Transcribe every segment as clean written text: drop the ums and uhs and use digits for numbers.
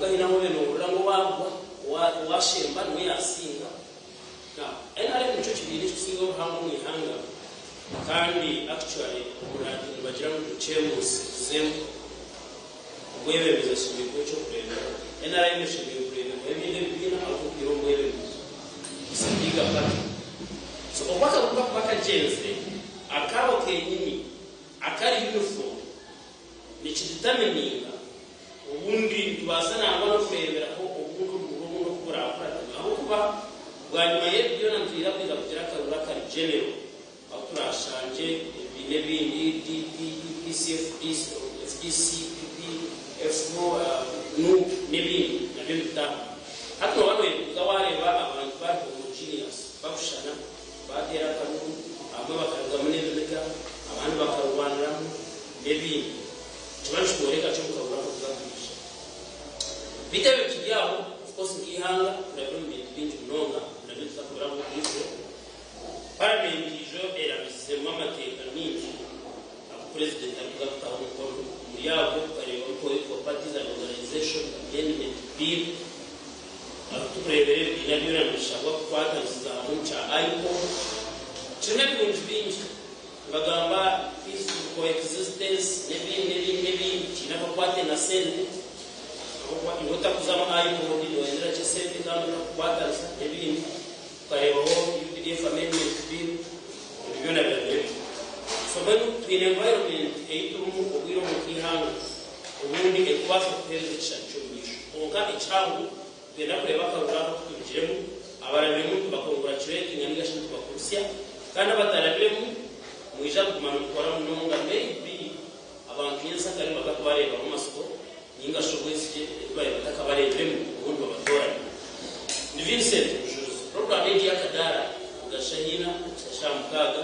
gahina mu bino omulango washemba niwe yasinga NRM nicyo kibiri kisinga obuhango mu ihanga kandi actually omulangi bagira ngo ducemusi zemu obwebembezi shimiko cyo kureba NRM shimiko kureba ebindi bibina akubwira obwebembezi sindiga pati so okwaka kupaka jenze akabo kenyini akari uniform nikidetermininga ubundi tubasana abana kurebera ko ubuntu bw'umuntu kubura aho kuba bwanyuma y'ibyo nantira kwiga kugira karura kari general aturashanje bine bindi DCFDs FDCPP FMO no nebindi nabyo bitanga hato wano gawareba abantu ba homogeneous bakushana batera kanuru abo bakagamune bega abantu bakarwanira nebindi tubashobora cyo kubura kuzagisha bitewe kibyabo of course ngihanga nabyo bintu nonga nabyo zakubura mu gihe parliament ijo era bisema amateka mingi president akugataho umukono muri yabo bareba ko for parties and organization amendment bill aturebere inabyo nashaka kwatangiza mucha aiko kimwe bintu bingi bagamba peaceful coexistence nebi kinapokwate na sente kwa ingota kuzama aiko ndio endera chesente kama kupata nebi karebo UPDF amendment bill ndio na bebe so when in environment eitumu obwiro mukihanga ubundi ekwaso permission cyumisho onka ichangu benda kureba karura kutujiremu abarabemu bakongratulate nganiga shintu bakurusya kandi abatarabemu mwija kumana gukora munonga maybe abantu yensa kari bakatwareba mu masoko ninga shobwese baye batakabarebe ubundi babatora ni Vincent program ya kadara gashahina shamkaga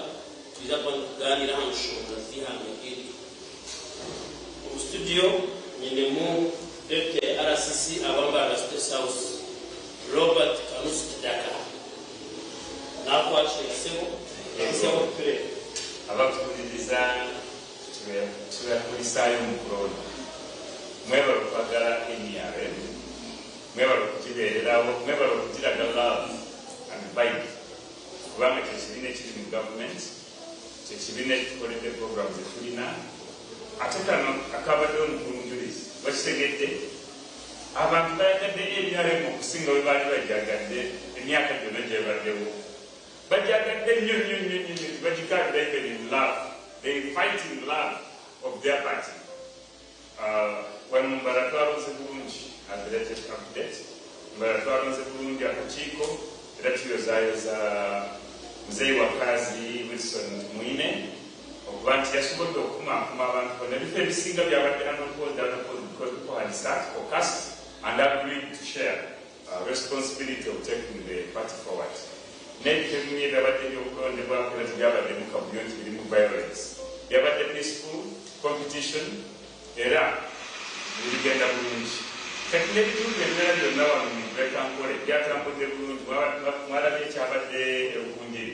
tuza kuganira hanshoza zihanga kiri mu studio nyine mu RCC abamba State House Robert Kanusi Daka nako achesemo yesemo kure abakuriza tuwe kurisayo mukorona mweba rupagara NRM mweba rukibereraho mweba rukiraga love and vibe kubanga cyesibine kiri mu government cyesibine korete programs zifurina atakano akabado n'umujurisi basegete abantu bayagade NRM kusinga webali bajagade emyaka jonaje badewo bajagade nyonyo bajikade in love they fight in love of their party when Mbaratwaro Sebunji had the latest update Mbaratwaro Sebunji akachiko ratio zayo za mzee wa kazi Wilson Mwine okubanti yasubodde okuma abantu bonna bifo ebisinga byabadde ko had start focused and agreed to share responsibility of taking the party forward. Nebikemye byabadde byokulondebwa era tebyabadde mu kabuyo nti birimu violence. Byabadde peaceful competition era bigenda bulungi. Kati n'ebitundu ebirala byonna wano mu Bekankole byatambudde bulungi mwalabye ekyabadde erukunjiri.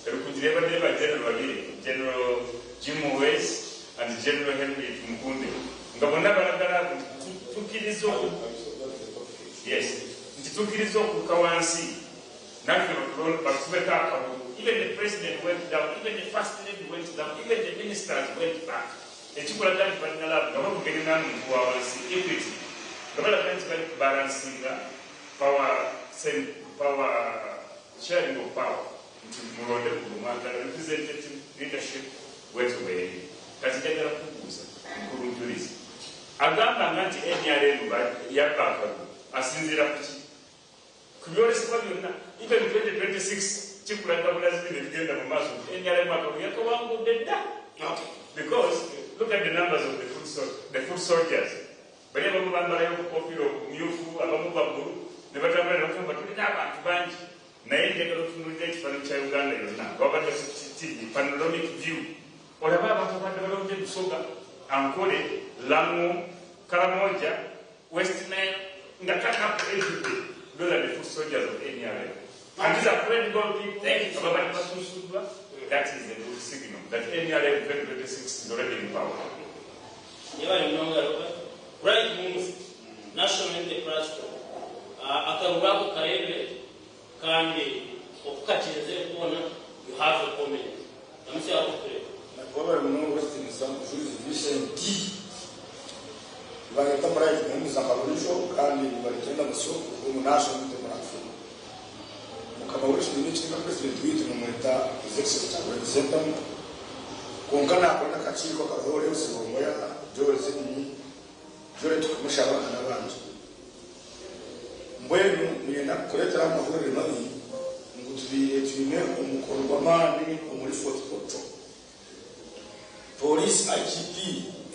Erukunjiri ebadde ba general babiri, General Jim Owes and General Henry Tumukunde. Nga bonna balagala tukiriza tukiriza okuka wansi naffe batubeka akabugu. Even the president went down, even the first lady went down, even the ministers went back. Ekikulaga nti balina laavu nga bakugerera muntu wa wansi equity nga balaga nti bali kubalansinga power sharing of power nti mulonde kulumwagala representative leadership wetu bweri kati njagala kubuuza nkulunjuliza agamba nti NRM yabbakalu asinziira kuki ku byolesebwa byonna even 2026 kikulaga bulazi bino ebigenda mu maaso NRM akalu yakawangudde dda because look at the numbers of the foot soldiers. Bali abamu bambalayo okukofira okumyufu abamu baggulu ne batambula ne bakamba tulina abantu bangi naye njagala otunuulira ekifaananyi kya Uganda yonna wabadde TV panoramic view olaba abantu abadde balonze Busoga Ankole Lamu Karamoja West Nile nga takapu everyday those are the foot soldiers of NRM and these are credible people ababadde basusuddwa. That is a good signal that NRM 2026 is already in power. Right move. national unity platform akarubako karebe kandi okukatize kubona you have a comment namse akukure na kwa no western some jurisdiction D bageta muri mu zakaburisho kandi bagenda musoko mu national unity platform mukababurisho n'icyo president witu mu meta executive representative kungana akona kachiko kahore usibomo ya Jose ni Jore tukumushabana n'abandi mbwenu nienda kuletera amahoro mabi ngutubire twine umukorwa mani muri Fort Porto police IGP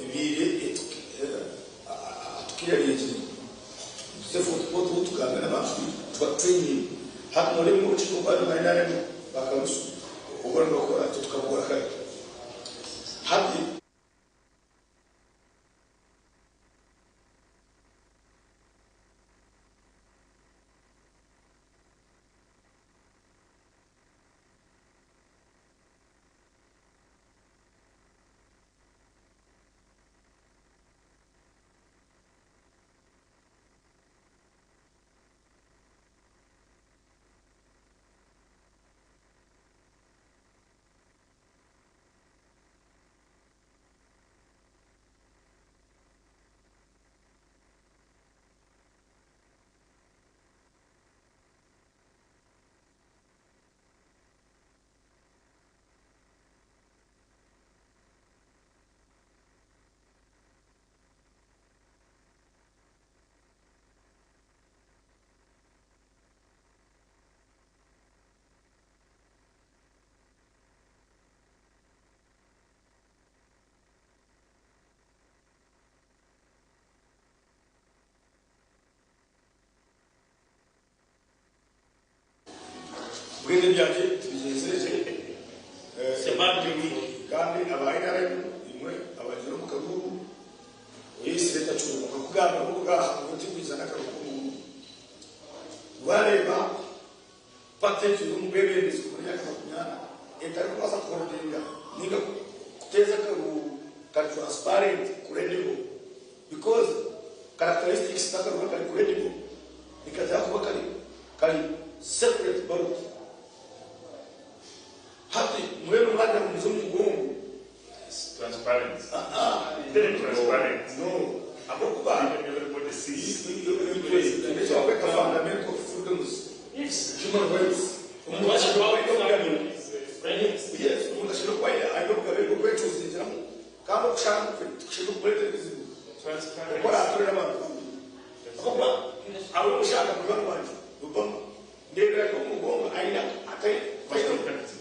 ebire tukireleje se Fort Porto tukagana abantu twa training hata muri mu chiko bari nani bakamusu ubona ko tukabura kai hadi Bwende byaje tubizeseje sebabyo kandi abayinare imwe abajiro mu kagugu oyisireta cyuko kugamba kugaha kutigwizana karukumu wareba patent y'umubebe n'isukunya kakunyana etari kwasa korodinga ninga kuteza ka transparent credible because characteristics takaruka credible nikaza kuba kali separate body happy mwenu mwana mzungu gongo transparent very transparent no apokuba everybody sees it so kwa fundamental freedoms yes human rights umwacha kwa yes unashiro kwa ile ayoka bego kwetu zinjira kama kushaka kushika kuleta vizibu transparent kwa atura mama apokuba abo kushaka kwa mwanzo ubongo ndera ko mugongo aina akai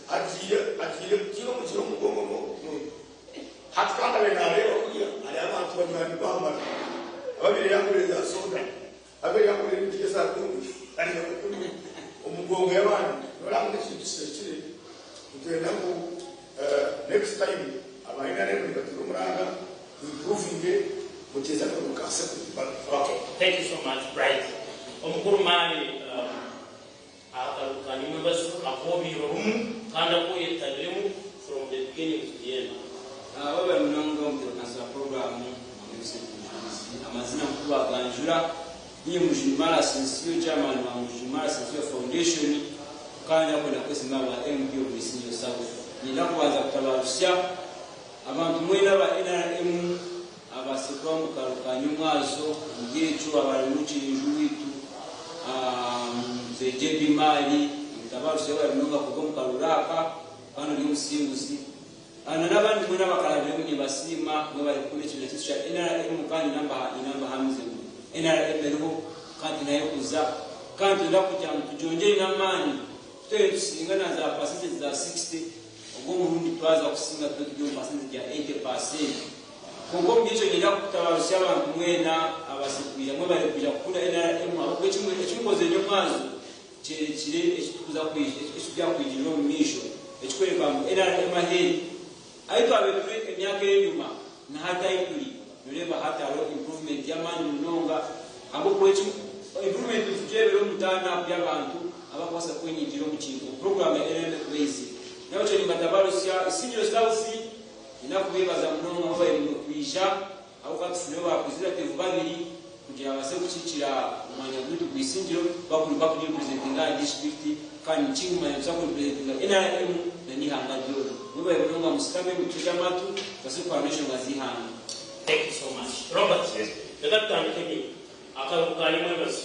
Ajiye kilo mugongo no hatkanda bena leo kuja ali abantu banywa bamba ababiri yakureza soda ababiri yakureza ndikesa kumbi ali umugongo y'abantu noramu n'ikindi utenda ngo next time abayina rero ndikatiro muranga improving muteza ko kase okay thank you so much bright omukuru mali akarukani members akobi room kanda ko yetalemu from the beginning to the end baba munongo mtokasa program amazina mkubwa ganjura niye mujimala sensio chairman wa mujimala sensio foundation kanya kwenda kwesimama MP of Senior South ninakuanza kutabarusia abantu mwina ba NRM abasikwa mukarukani mwazo ngicho abali muchinju witu zejebi mali mtabarusia wa munonga kugomuka ruraka kano ni musimbuzi nabandi mwina bakarabe munye basima mwe bari kune kino cyisha NRM kandi inamba hamize NRM rero kandi nayo kuza kandi ndakuja mtujongere namani twe tusingana za percentage za 60 ubwo murundi twaza kusinga tugiye percentage ya 80% kongo mbicho ngira kutabarusia abantu mwena abasikuya mwe bari kuja kula NRM abo kimwe nyo mwazo kire ekitukuza kwije ekijya kwijiro misho ekikwereka NRM aheri aito abetwe emyaka y'enyuma na hata ikuri nureba hata ro improvement y'amani munonga abo kwechi improvement tujebero mutana by'abantu abakwasa kwenyigiro mu kintu program ya NRM base nayo cyo ngatabarusia Senior South inakubibaza munonga aho bari kwisha aho katufune bakuzira tevu babiri kugira abase kukiikira omwanya gundi gwisingiro bakulipresentinga district kandi nkikumanya kusa kulipresentinga NRM nanihanga lyolo niba ebononga musitame mukija matu base foundation ngazihanga. Thank you so much. Robert, ndakatandikeni akali mwebazi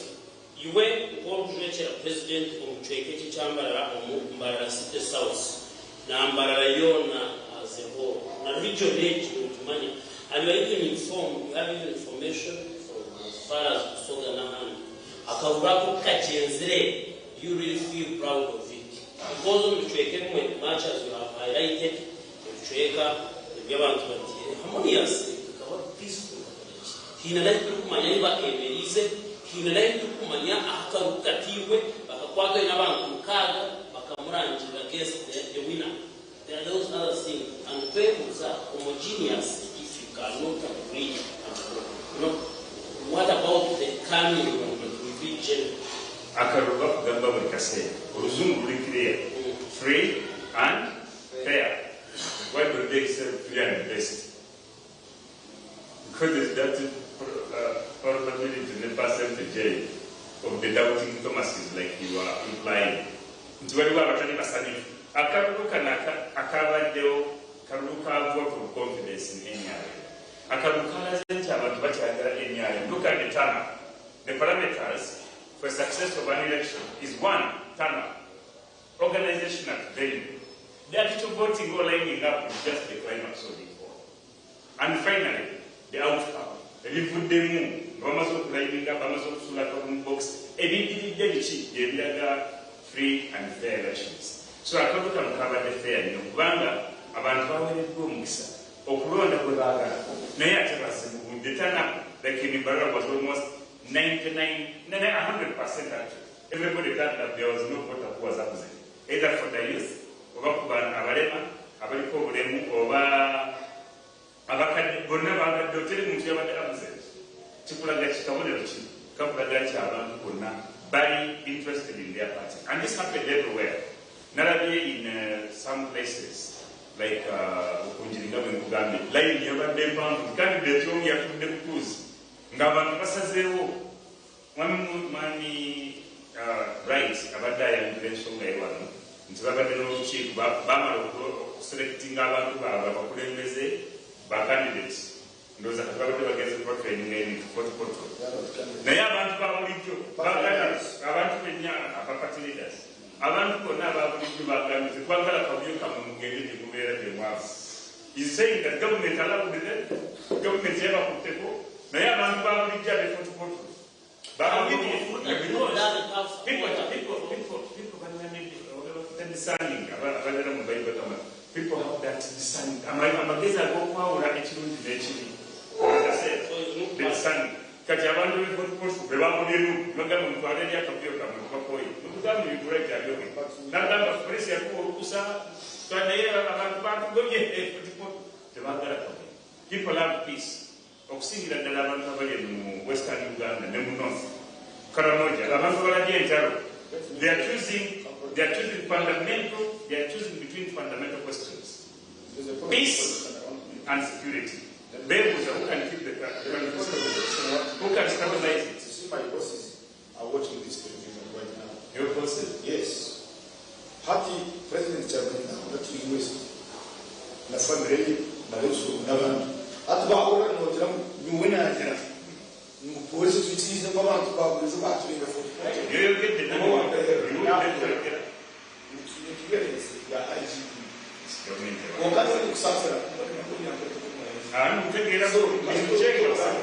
iwe ng'olukulekyera president omucweke ekikyambalala omumbalala city south nambalala yoona as a whole na region ekyo otumanya and you are even informed, you have even information from as far as Busoga Nahani akavurako kachenzere, you really feel proud of it because omucweke mwe much as you have highlighted omucweka ebyabantu bati harmonious kaba peaceful hinalahi kumanya nibakemerize hinalahi kumanya akarukatiwe bakakwaga n'abantu mukaga bakamurangira against the winner. There are those other things and peoples are homogeneous if you cannot agree. What about the coming religion? Akaruba kugamba buli kaseera oluzungu luli clear free and fair. Why do they say free and best? Because there's that probability in the percentage of the doubting Thomases like you are implying. Nti waliwo abatali basanyufu. Akaruba kanaka akabaddewo karuba ka vote of confidence in NRM. Akaruba kalaze nti abantu bakyagala NRM. Look at the turnout. The parameters for success of an election is one, turnout, organizational venue. The actual voting or lining up is just the climax of it all. And finally, the outcome. Ebivuddemu bamaze okulayinga bamaze okusulako mu box ebidiridde biki byebiraga free and fair elections. So akabuka mukabadde fair nnyo kubanga abantu baweereddwa omukisa okulonda kwe baagala naye ate basibugudde tana like in Barra was almost 100% actually. Everybody thought that there was no voter who was absent either for the youth oba ku bana abalema abaliko obulemu oba abakadde bonna bagadde oteri muntu yabadde absent. Kikulaga kikabonero ki kakulaga nti abantu bonna bali interested in their party and this happened everywhere. Nalabye in some places like okunjiringa bwe nkugambye layini yabadde mpanvu candidate omu yatudde kutuuzi ng'abantu basazeewo mwami Bright abadde ayanjula ensonga ye wano nti babadde n'olukiiko bamala okuselectinga abantu baabwe abakulembeze bakandidate ndowooza kati babadde bagenze kubatraininga ebintu fotofoto naye abantu babulijjo abantu bennya abapati leaders abantu bonna ababulijjo bagambye tetwagala kabuyo kamwe mugende gye mubeera gye mwavu. Is saying that government allowed them, government yabakutteko naye abantu babulijjo abefotofoto discerning abalala mu Bible kama people have that discerning amagezi ag'okwawula ekirungi n'ekibi discerning kati abantu bebamuliru bagamba mutwale eri akabuyo kamwe bakoye mukugamba ebigula ebyabyoge nagamba polisi yakuwa olukusa naye abantu batugobye tebagala kamwe. People have peace okusingira ddala abantu abali mu western Uganda ne mu north Karamoja abantu balabye entalo they are choosing between fundamental questions peace and security. Bebuza who can keep the country, who can stabilize it. See, my bosses are watching this television right now. Your bosses? Yes. Hati President Germany now, not to US. Na family, na Russo, na Van. Hati ba ora no jam, you win a jam. You police to see the moment to go to the back to the foot. You get the number. You get it. Yeah, IGP. I'm taking it up. Check it out.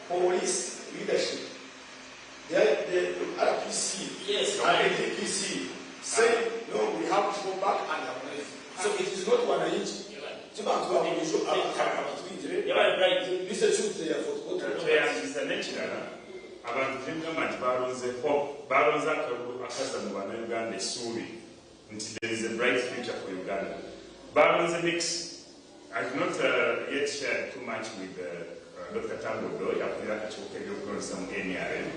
Police leadership. The RPC and the DPC say no, we have to go back and appraise. So it is not one inch. Abantu tengamba nti balonze akaza mu bannayuganda essuubi nti there is a bright future for Uganda. Balonze mix. I have not yet shared too much with Dr. Tambo Doy akulira akakiiko k'ebyokulonza mu NRM.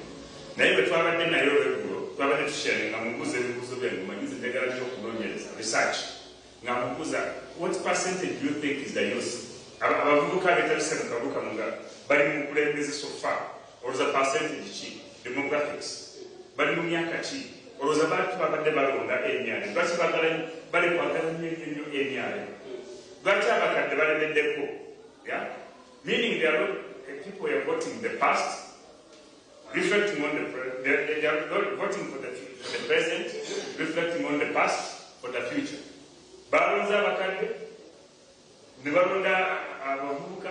Naye bwe twabadde naye olweggulo twabadde politician ngamubuza ebibuzo byange manyize njagala nnyo okunoonyereza research ngamubuza what percentage do you think is the youth abavubuka beetabise mu kabuga nga bali mu kulembeze so far olowooza percentage ki demographics bali mu myaka ki olowooza baatu babadde balonda emyale lwaki bali kwagala nnyo emyale lwaki abakadde balemeddeko meaning there are people who are voting in the past reflecting on they are voting for the present, reflecting on the past, for the future. Balonza abakadde, ne balonda abavubuka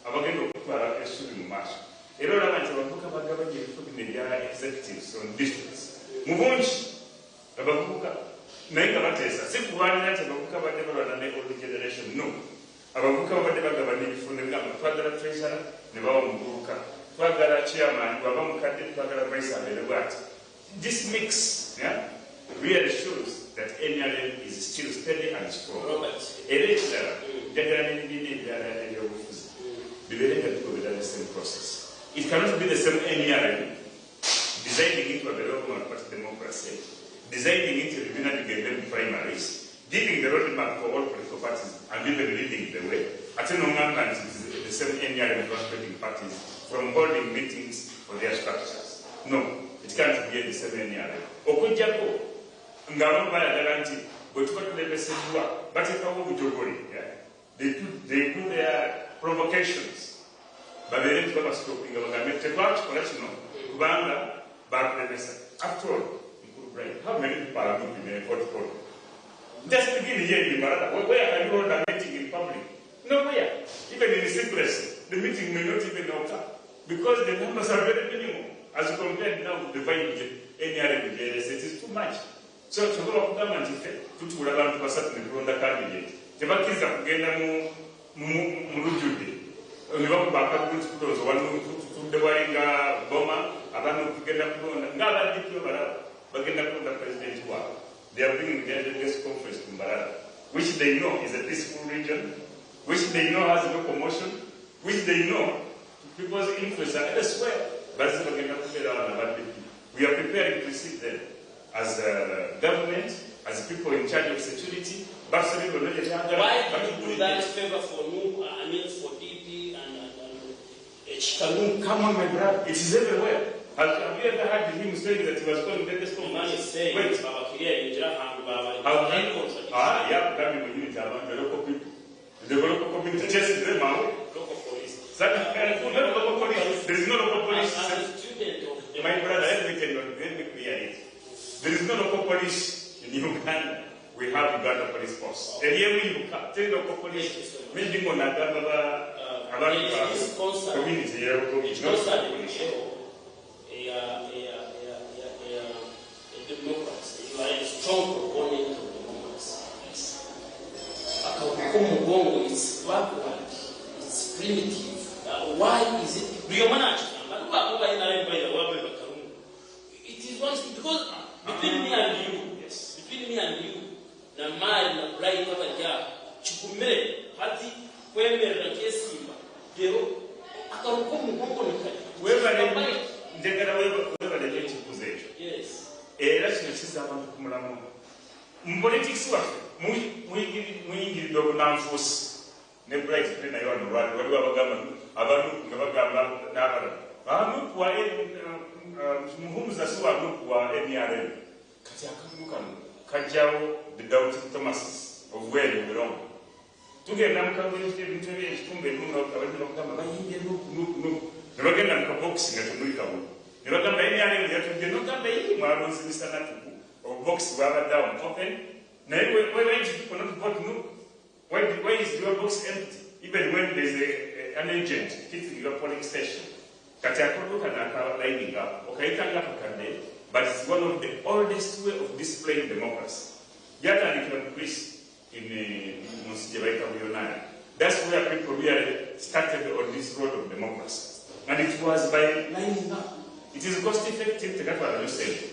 abagenda okutwala essuubi mu maaso. Era olaba nti abavubuka bagabanya ebifo bino ebya executives on districts. Mu bungi abavubuka naye nga bateesa si kulwanira nti abavubuka badde balwana ne old generation, no. Abavubuka babadde bagabana ebifo ne bigamba twagala treasurer ne bawa muvubuka. Twagala chairman waba mukadde twagala vice abeere bwati. This mix really shows that NRM is still steady and strong. Era ekirala njagala n'ebibiina ebirala ebyobufuzi bibeere nga bigoberera the same process. It cannot be the same NRM designing into a development party democracy, designing into the bigenda primaries, giving the roadmap for all political parties and even leading the way. Ate n'ongamba nti the same NRM translating parties from holding meetings for their structures. No, it can't be the same NRM. Okujjako ng'abamu bayagala nti bwe tuba tulebeseddwa bateekawo obujogoli. They do their provocations. Babeere nti babasitopinga bagambe tetwakikola kino kubanga bakulebesa. After all, how many people are looking in a portfolio? Just begin here in Mbarara. Where can you hold a meeting in public? Nowhere. Even in secrecy, the meeting may not even occur. Because the numbers are very minimal as compared now to the value of NRM. It is too much. So, to go up government, to allow to certain the candidate. The back is up again, Murujude. Only one back up to those one to the Waringa Boma, Abano to get up on another diploma, but get up on the president's work. They are bringing their biggest conference to Mbarara, which they know is a peaceful region, which they know has no commotion, which they know people's influence are elsewhere. We are preparing to receive them as a government, as people in charge of security. Why do you do that favor for Nu, I mean for DP and Chikanu? Come on, my brother, it is everywhere. Have you ever heard him saying that he was going to get this man is saying, wait. Yeah, that means the local people. The local community chasing them out. Local police. There is no local police. As a student of my brother, let me clear it. There is no local police in Uganda. We have Uganda police force. And here we have local police. Meaning on a community. It's not a democracy. You are a strong proponent of democracy. Akakumu is backward. It's primitive. Why is it? It is one thing because between me and you, na mali na bright kama ja chukumele hadi kwemera kesimba dero akarukumu kongo nikali wewe ndekera wewe le chikuze echo. Yes. Era kino kiza abantu kumulamu mu politics waffe muyingirira obunanfuusi ne bright pe nayo wano waliwo abagamba abantu nga bagamba n'abalala banukuwa muhumuza si wanukuwa NRM kati akavumu kano kajjawo the doubting Thomases of where you belong. Tugenda mukabintu ebintu ekitumba ebimu abadde bakugamba bayimbye nuku ne bagenda mukabokisi nga temulikawo ne bagamba NRM yatudde nogamba iyi mwalonzi misanatuku obubokisi bwabadde awo open naye why did people not vote no? Why is your box empty even when there is an agent hitting your polling station? Kati akoduka na lining up okaitanga kakadde, but it's one of the oldest way of displaying democracy. Yatandikira mu Greece in munsi gye bayita Buyonani. That's where people really started on this road of democracy. And it was by lining up. It is cost effective tekatwala sente.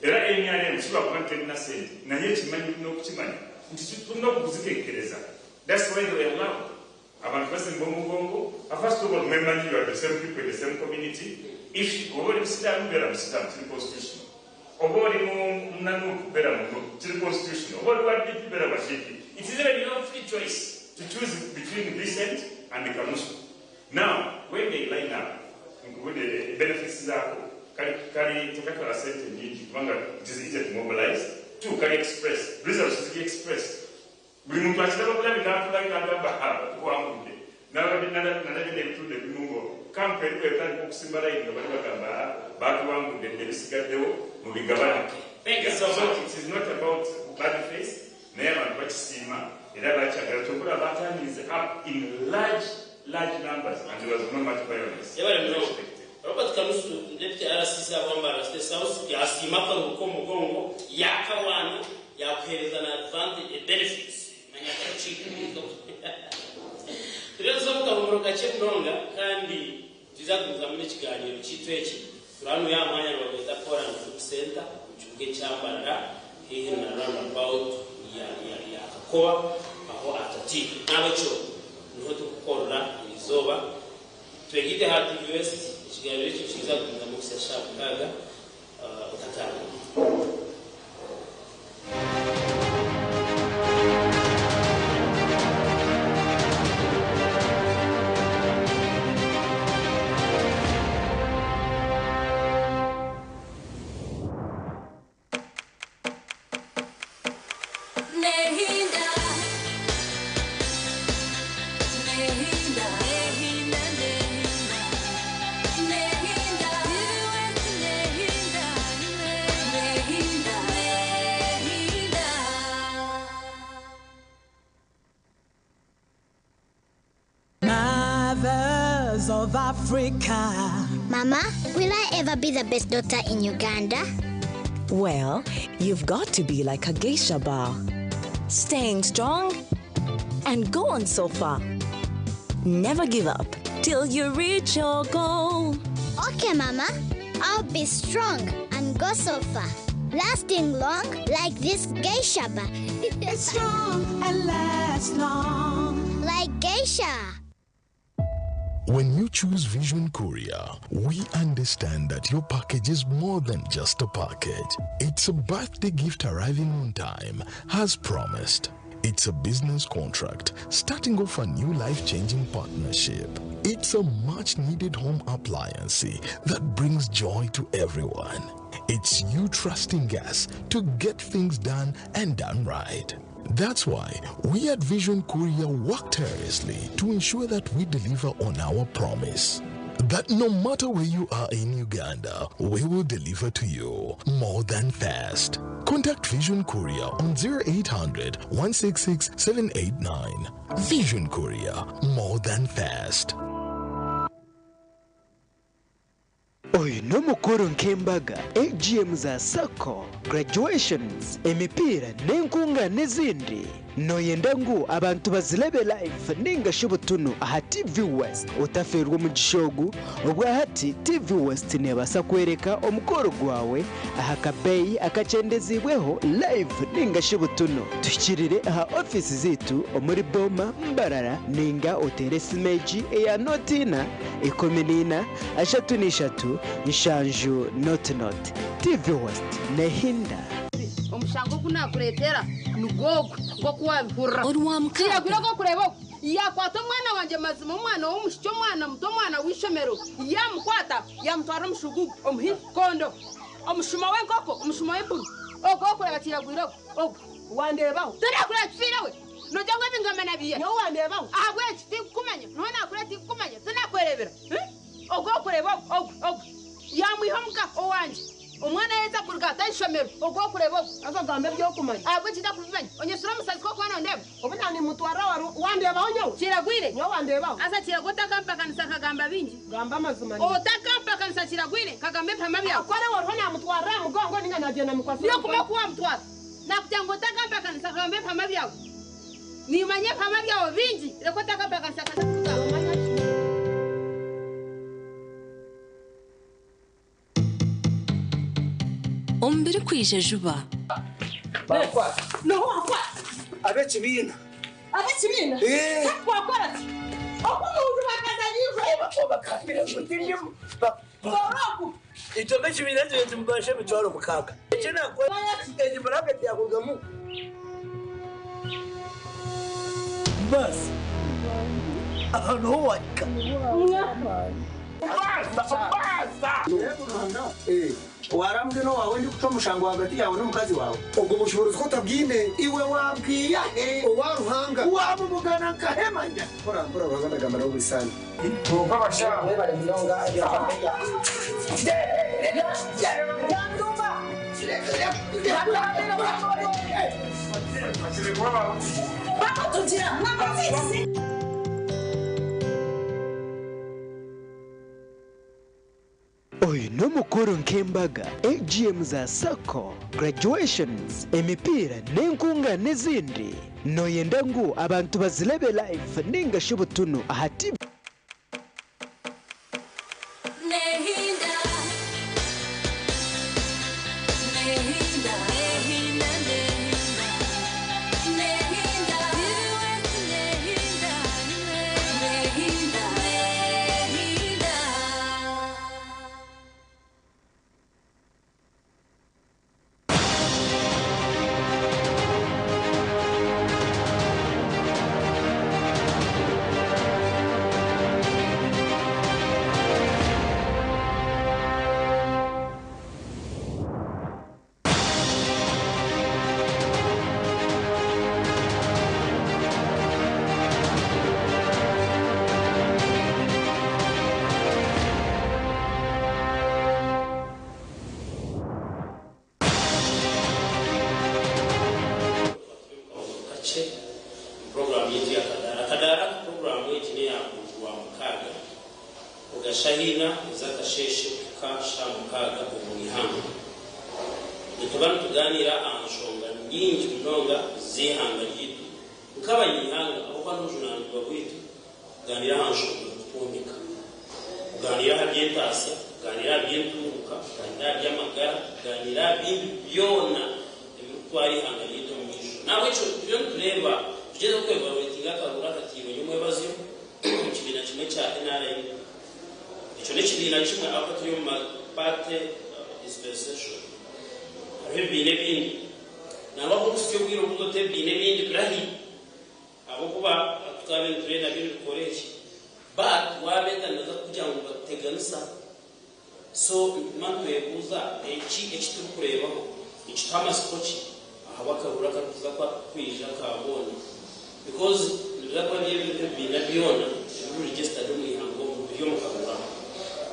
Era NRM kiba kuba terina sente naye kimanyi n'okukimanya nti tulina okuzikekereza. That's why they were allowed. Abantu basimba omugongo. First of all, remember you are the same people in the same community. If over the Muslim, we are Muslim, it's constitutional. obori nanu kubera mu constitution obori wa DP bera bashiki. It is even your free choice to choose between Vincent and the Kanusu. Now, when they line up, the benefits are carry Takakara Center need it is easier to mobilize. Two, carry express. Results to expressed. We move much never play without like Bahaba to Wambude. Now, another to the Mungo. Come pay a Simba in the Bagaba, Bakuam, the Deliscadeo, Mubigabana. Thank you so much. It is not about bad face, never and watch Sima. It is up in large numbers, and there was not much violence. Robert Kamusu, Deputy RCC Wamba, State South, Yasimaka Mukomo, Yakawan, Yakas an advantage, benefits. There is some Kamurokache Longa, Kandi, Tizaku Zamichka, Chitwechi, Ranuya Maya, the Foreign Food Center, which will get Chambara, here and around about Yakakoa, or Atati, Navacho, Notokola, is over. To get the heart of the US. She's up in the Musa Shop Gaga, Katana. Of Africa. Mama, will I ever be the best daughter in Uganda? Well, you've got to be like a geisha bar, staying strong and go on so far. Never give up till you reach your goal. Okay, Mama, I'll be strong and go so far, lasting long like this geisha bar. Strong and last long like geisha. When you choose Vision Courier, we understand that your package is more than just a package. It's a birthday gift arriving on time, as promised. It's a business contract, starting off a new life-changing partnership. It's a much-needed home appliance that brings joy to everyone. It's you trusting us to get things done and done right. That's why we at Vision Courier work tirelessly to ensure that we deliver on our promise. That no matter where you are in Uganda, we will deliver to you more than fast. Contact Vision Courier on 0800 166 789. Vision Courier, more than fast. Oyo n'omukoro nk'embaga AGM za Sacco, graduations, emipira n'enkunga n'ezindi noyenda ngu abantu bazilebe live ninga shobutunu aha TV West utaferwa mu gishogu obwa hati TV West nebasa kwereka omukoro gwawe aha kabeyi akacendezibweho live ninga shobutunu tukirire aha office zitu omuri Boma Mbarara ninga oteresi meji eya notina ikominina ashatu nishatu nshanju not TV West nehinda omushango kunakuretera nugogo ngo kuwabihurra kira kwirako kurebo yakwata mwana wanje mazima umwana w'umushyo mwana muto mwana wishomero yamukwata yamutwara mushugugu omuhi kondo omushuma wenkoko omushuma w'emburu ogo kureba kiragwirako ogo wandebaho tara kuratfira we nojango bingamana biye no wandebaho ahagwe tikumanya nona kurati kumanya tunakwerebera ogo kureba ogo yamwihamka owanje umwana yeza kurgata ishomero ogo kurebo akagambe byo kumanya abwe kida kubimanya onyesura musazi ko kwana ndebe obunani mutwara wandeba onyo kiragwire nyo wandeba asa kiragota kampa kanisa kagamba bingi gamba mazumani otakampa kanisa kiragwire kagambe pama bya kware warona mutwara mugongo ninga najena mukwasi yo kumakuwa mutwara nakutango takampa kanisa kagambe pama bya nimanye pama bya bingi rekota kampa kanisa kagamba ombere kwije juba bakwa no wakwa abekibina wakwa okumuntu bakazanyije bakambira mutindimu boroku ito bekibina nje mbashe bitwaro mukaga chena kwa eji bracket ya kugamu bas ano waka basta waramge no wawe ndi kuca mushango hagati yawe n'umukazi wawe ubwo bushobozi ko tabwine iwe wabwiya waruhanga wamugana kahemanya pora uragana gamara ubisani nuko abashaka bari milonga ya familia Oyu n'umukuru nk'embaga AGM za Sacco, graduations, emipira n'enkunga n'izindi noyenda ngu abantu bazilebe live ningasha ubutunu ahati Shahina zaka sheshe kasha mukaga umihanga nitubana tuganira amashonga nyingi mnonga zihanga yitu ukabanyihanga aho kwa n'ujunani bagwitu ganira amashonga twumika ganira habyentasa ganira byenturuka ganira byamagara ganira byona ibitwari hanga yitu mwisho nawe cyo byo tureba tugeze kweva wetinga karura katiro nyumwe bazyo kibina kimwe cya NRM icyo ni kibina kimwe aho turi mu parte dispensation hari bine bindi nabo bose bwira ubwo te bine bindi brahi abo kuba tukabe turena bindi koreje but wabeta naza kugira ngo bateganisa so impamvu yebuza iki turi kurebaho iki tamaskochi aha bakarura kavuga kwa kwija kabone because ndakwa bine bine biona register do muhango mu byo mukabura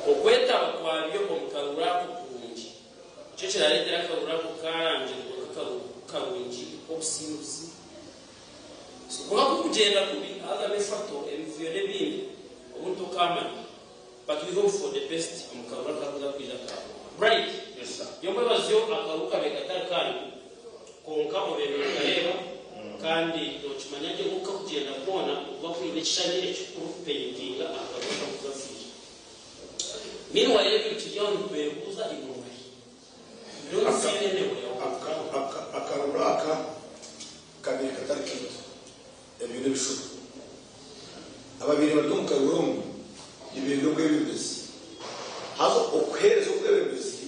okweta bakwabiyo mukarura kukunji cece raretera karura kukaranje karunji obusimuzi so kwa kugenda kubi aga mefato emvyo nebindi omuntu kama but we hope for the best mukarura kakuza kwija ka right yes sir yomwe bazyo akaruka bekatakari konka mubebe kareba kandi nokimanyanje kuka kugenda kubona uva kwine kishanyire cy'ukuru paintinga akaruka kuzafira meanwhile every child bebuza imwe don't see anywhere akaruraka kabiri katariki ebintu bishuka ababiri bari mu karurongo ibintu bw'ebibisi hazo okuhereza ubw'ebibisi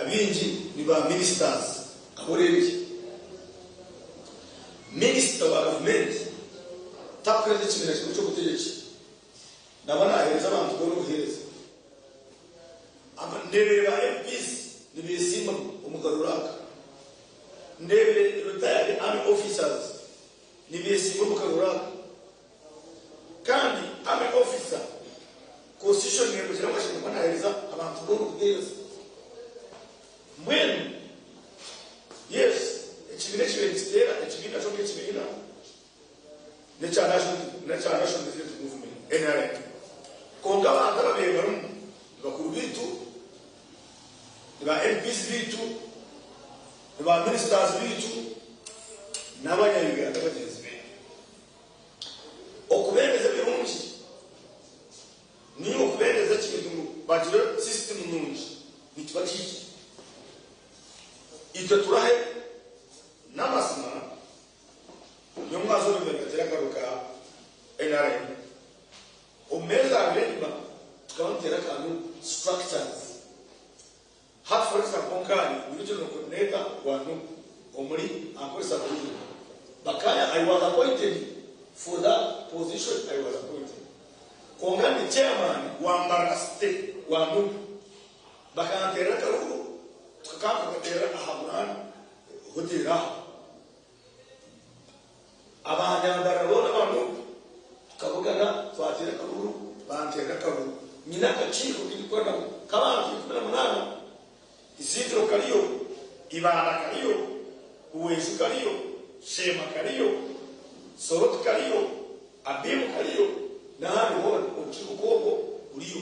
abinji ni ba ministers aboreki minister wa government takweze kibira cyo gutegeka nabana ahereza abantu bwo guhereza abandebe ba MPs nibisima umugaruraka ndebe retired army officers nibisima umugaruraka kandi army officer constitution ni kugira ngo ashobore kunahereza abantu bwo guhereza mwenu yes ekibira kibera ekibira cyo kibira national movement NRM konga abantu babera bakuru bitu ba MPs bitu ba ministers bitu n'abanyayuganda bageze be okubemeza birungi niyo okubemeza kintu bagira system nungi nitubakiki ito turahe namasima nyomwazo bibera karuka NRM umeza abemba tukabantera kanu structures Hat for example, Konkani, regional coordinator, one Omri, and Kosa Kuru. Bakaya, I was appointed for that position. I was appointed. Kongani chairman, one Barastate, one Bakana Teraka, Kakaka Teraka Haman, Hutira. Abanya Barabona Manu, Kabugana, Fatira Kuru, Bantera Karu, Minaka Chico, Kilipana, Kaman, Kilipana, Isidro Cario, Ivana Cario, Uesu Cario, Shema Cario, Sorot Cario, Abim Cario, Nan Won, Chico, Rio.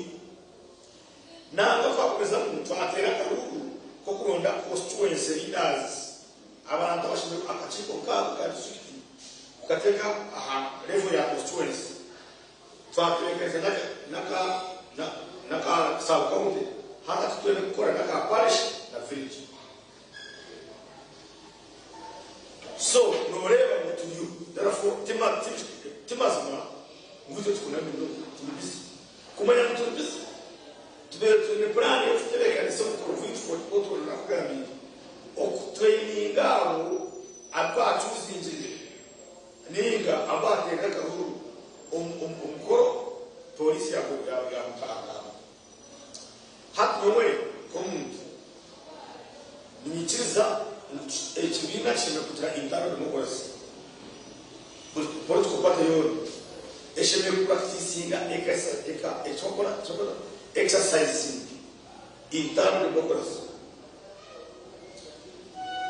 Nanga Fapresam, Fatera Karu, Kokonda, Constituency leaders, Avantosh, Akachico Kabu, Kateka, Revoya Constituency. Fatera Naka South County, hata tuende kukora naka parish na village. So, whatever to you, therefore, Timazma, nguzo tukuna mino, tulibisi. Kumanya tulibisi. Tube brand of teleka ni some profit for poto na kugami. Training ngao aba choose injili. Ninga aba teka huru umkoro polisi ya mtaka. Hat no way, come Nichiza, Chivina, Chinaputra, Intaro Democracy. But political battalion, a shame practicing a chocolate exercising Intaro Democracy.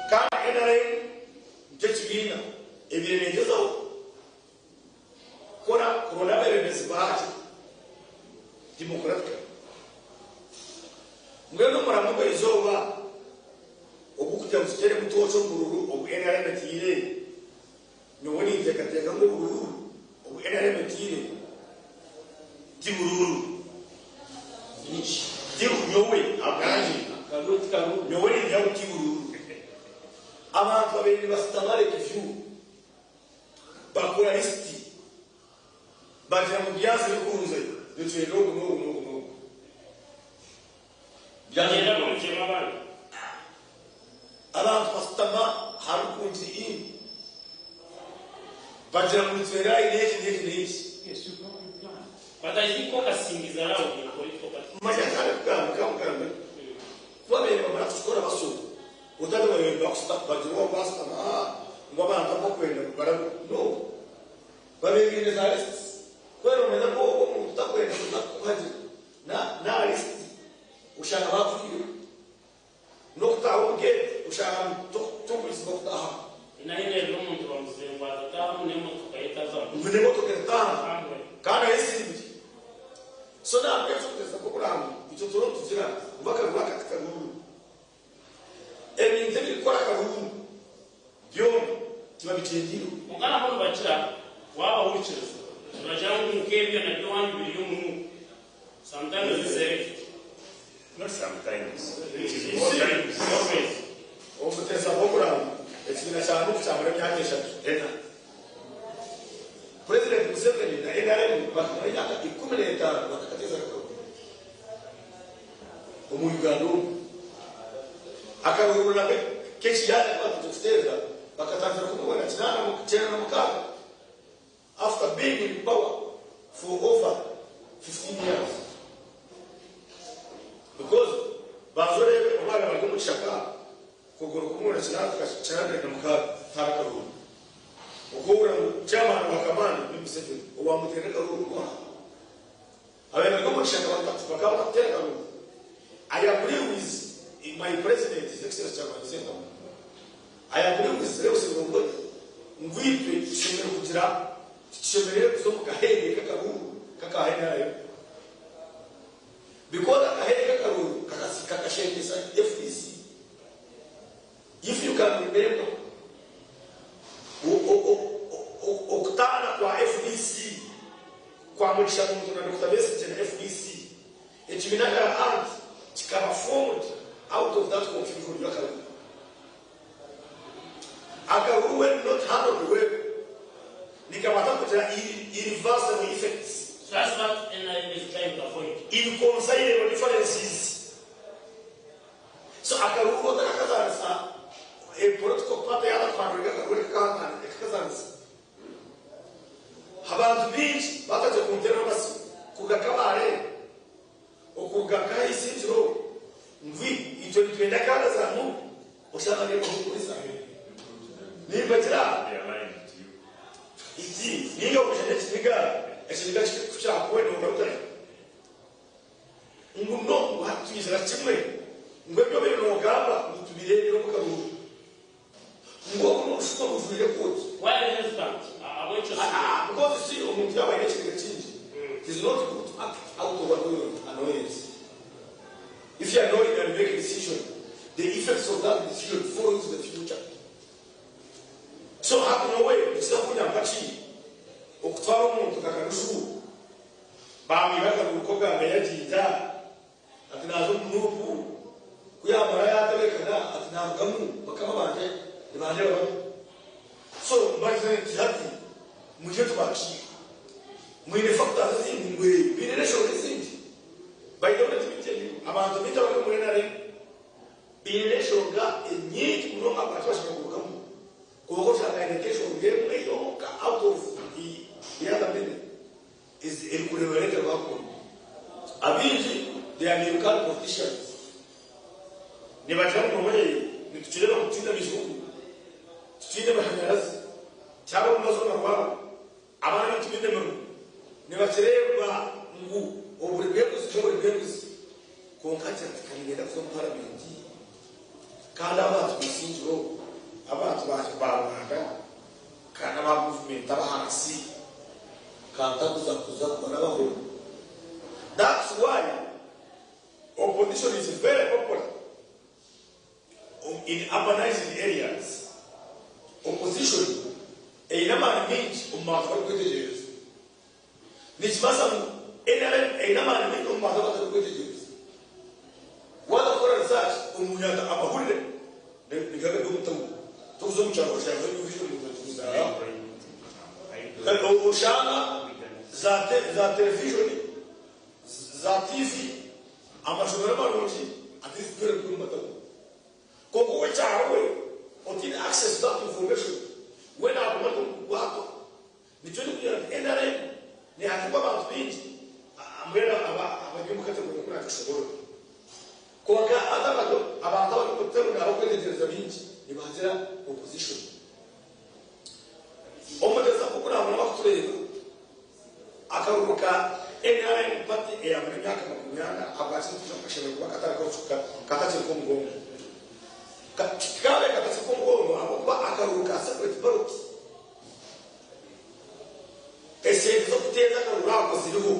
Can NRA, Chivina, a Venezuela, Coronavirus Bahati, Democratic. Ngeno maramuka izoba okukuta msitere mutocho bururu obu NRM metire nyoni tekateka ngo bururu obu NRM metire di bururu nichi di nyowe abanje kaluti kalu nyoni ya uti bururu abantu babiri bastamare kifu bakuristi baje mu byazi bikunze bitwe no Yagenda mu chema bana. Ala fastama harukunti in. Bajira mu tsera ile. Yes, you can plan. But I think what asingiza lao ni political party. Majaka kama. Wale mama tuskora baso. Utale wa boxta bajira basta ngoma ndo kwenda bara no. Wale wengine za kwero meza kwa mtakwenda kwaje. Na list ushaka wafu hiyo nokta onge ushaka tumbis nokta ha ina ile lumu ndo mzee wa tatamu nemo tukaita za mwenemo tuketa kana hizi so na pesa pesa program itotoro tuzira ubaka katika nguvu emi nzeli kwa karuhu byo tibabitendiro mugana hano bachira waba wuchira tunajangu nkebyo na 1 billion sometimes it's select. Not sometimes. It is more times. Always. Over the program, it's been a channel of some President Museveni, the NRM, but I have to accumulate what is a Omugano. Akarula Keshiana to stay there, but after being in power for over 15 years. Because Bazore Omara Magumu Shaka, Kogorukumu is not as China and Tarakaru. Okura, Chairman Wakaman, Mississippi, Owamutereka. I am going to Shaka Tekaru. I agree with my president, His Excellency Chairman. I agree with Reusi Rumbo. We Shimmer Kujira, Shimmer Kahe, Kakaru, Kakahena. Because I have Kakashen is an FDC. If you can remember, Oktana kwa FDC, kwa mwishamu tunanuktabesi na FDC, echiminaka art, chikama formed out of that confusion yakaru. Akaru when not handled well, nikamata kutana irreversible effects. That's what NRM is trying to avoid. In considerable differences, So akarugo takakazanisa a political party yaratwandurika akarurika kakazanisa abantu binshi bataje kuntera basi kugakabare okugaka isinjiro mvi icyo twenda kana zanu ushaka rero kukurisa nibatira iki niyo kujene kiga ekiga kuchakwe no ngotare nguno hatwizira kimwe ngwebyo bero nogamba mutubirebe no kukaruhu ngono ushiko muvire koti why is that because see umuntu yabaye kiga kinji is not good to act out of annoyance. If you are annoyed and make a decision, the effects of that decision fall into the future. So happen away, it's not good and patchy. October to Kakarushu. Bami Raka Bukoga, Mayajita, at Nazum Nupu, Kuyamaya, at Nagamu, Bakamate, the Mandela. So, my friend, Jati, Mujetuachi. Mwine fakta zini mwe bineresho zini by the way to tell you abantu bita bako mwenare bineresho ga nyingi muno abatwa shakabukamu kuko shakaendekesho ngeme yoka out of the other minute is elikuleweleka wako abiji they are American politicians ni bajamu mmoja ni tuchelewa kutinda mizungu tutinda bahanyarazi chabo mnazo na kwao abana tubinde mru nibachereba ngu oburebeguzi cyoburebeguzi konkati atikanyenda kuzo parliament kada abantu bisinjiro abantu baje kana ba movement abahasi kanta kuza kubona baho. That's why opposition is very popular in urbanized areas. Opposition einama means umaforo kwetejeje nichibasa einama means umaforo kwetejeje wala kora research umunyata abahurire nikaga dumtu tuzo mcharo shaje vision mtu ushanga za television za TV amashobora baronji atifere kumata koko wechawe otini access to that information when I want to work nicho ni NRM ni hatuba bantu bingi ambera abajumbuka tekuna kushobora koka atabato abantu bakotero na okwetereza bingi nibanzira opposition omuteza kukura abantu bakutureba akaruka NRM party ya myaka makumyana abasi tukashobora kubakatara katatu kumgongo kale katatu kumgongo abo akaruka separate ballot ese zokuteza karurako ziriho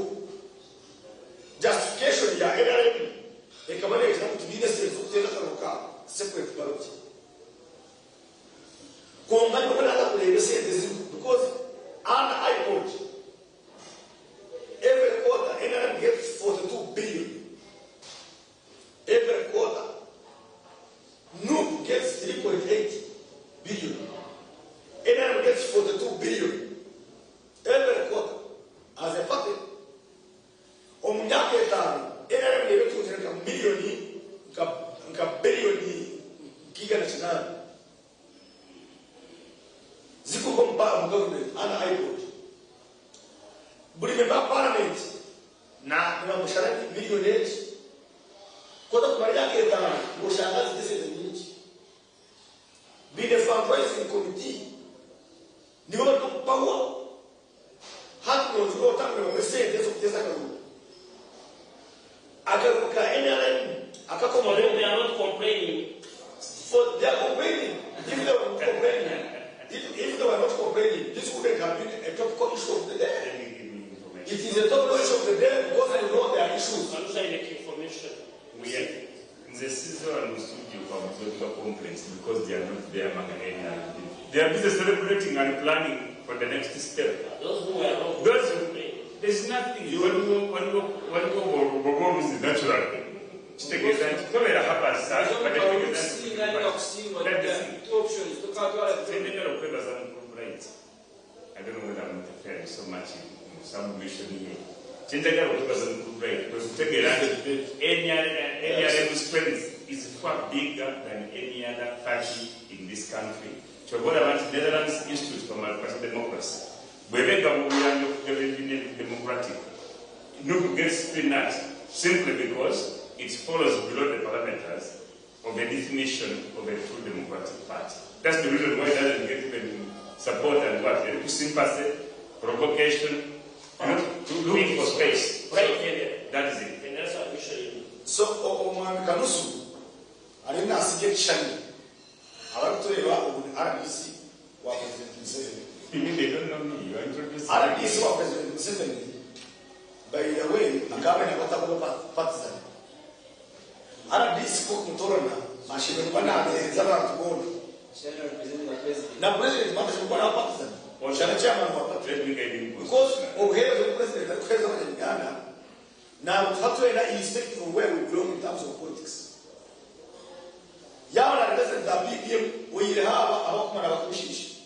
justification ya NRM ekamane itamu tubine se zokuteza karuka separate ballot konga nokala kulebe se because on high court every quarter NRM gets 42 billion every quarter NUP gets 3.8 billion. NRM gets 42 billion every quarter. As a party, Omunyake Tani, NRM gets 2 million, billion, giga national. Ziku Kompa government and high court. But remember parliament, na msharati millionaires. Kota Mariake Tani, Moshangas, this is the need. Be the fundraising committee. You want to power? How to go to the same days of Tesaka? Akaruka NRM, Akakoma, they are not complaining. So they are complaining. If they were complaining, if they were not complaining, this wouldn't have been a top issue of the day. It is a top issue of the day because they know their issues. I'm saying information. We are in the season and studio from complaints because they are not there. They are busy celebrating and planning for the next step. Those who are not there's nothing. One go is natural. I don't know whether I'm interfering so much in some mission here. Change the because take a any strength. is far bigger than any other party in this country. Chogola abantu Netherlands Institute for Democracy. Bwebega mu buyanja okugabira democratic. No gets spinach simply because it follows below the parameters of the definition of a true democratic party. That's the reason why it doesn't get even support and what? Sympathy, provocation, looking for space. Right here. That is it. And that's what we show you. So omwami Kanusu alina asije kishani abakutolewa RDC wa President Museveni. They don't know me. You are introducing RDC wa President Museveni, by the way, akawa inapata partisan. RDC kwa kutorana mashine bana zaba tubona. Na president mata shubana partisan. Shana chama wa president because ohezo the president ohezo wa Uganda. Now, irrespective of where we belong in terms of politics. Yawala represent the BPM we have about Manabakushi.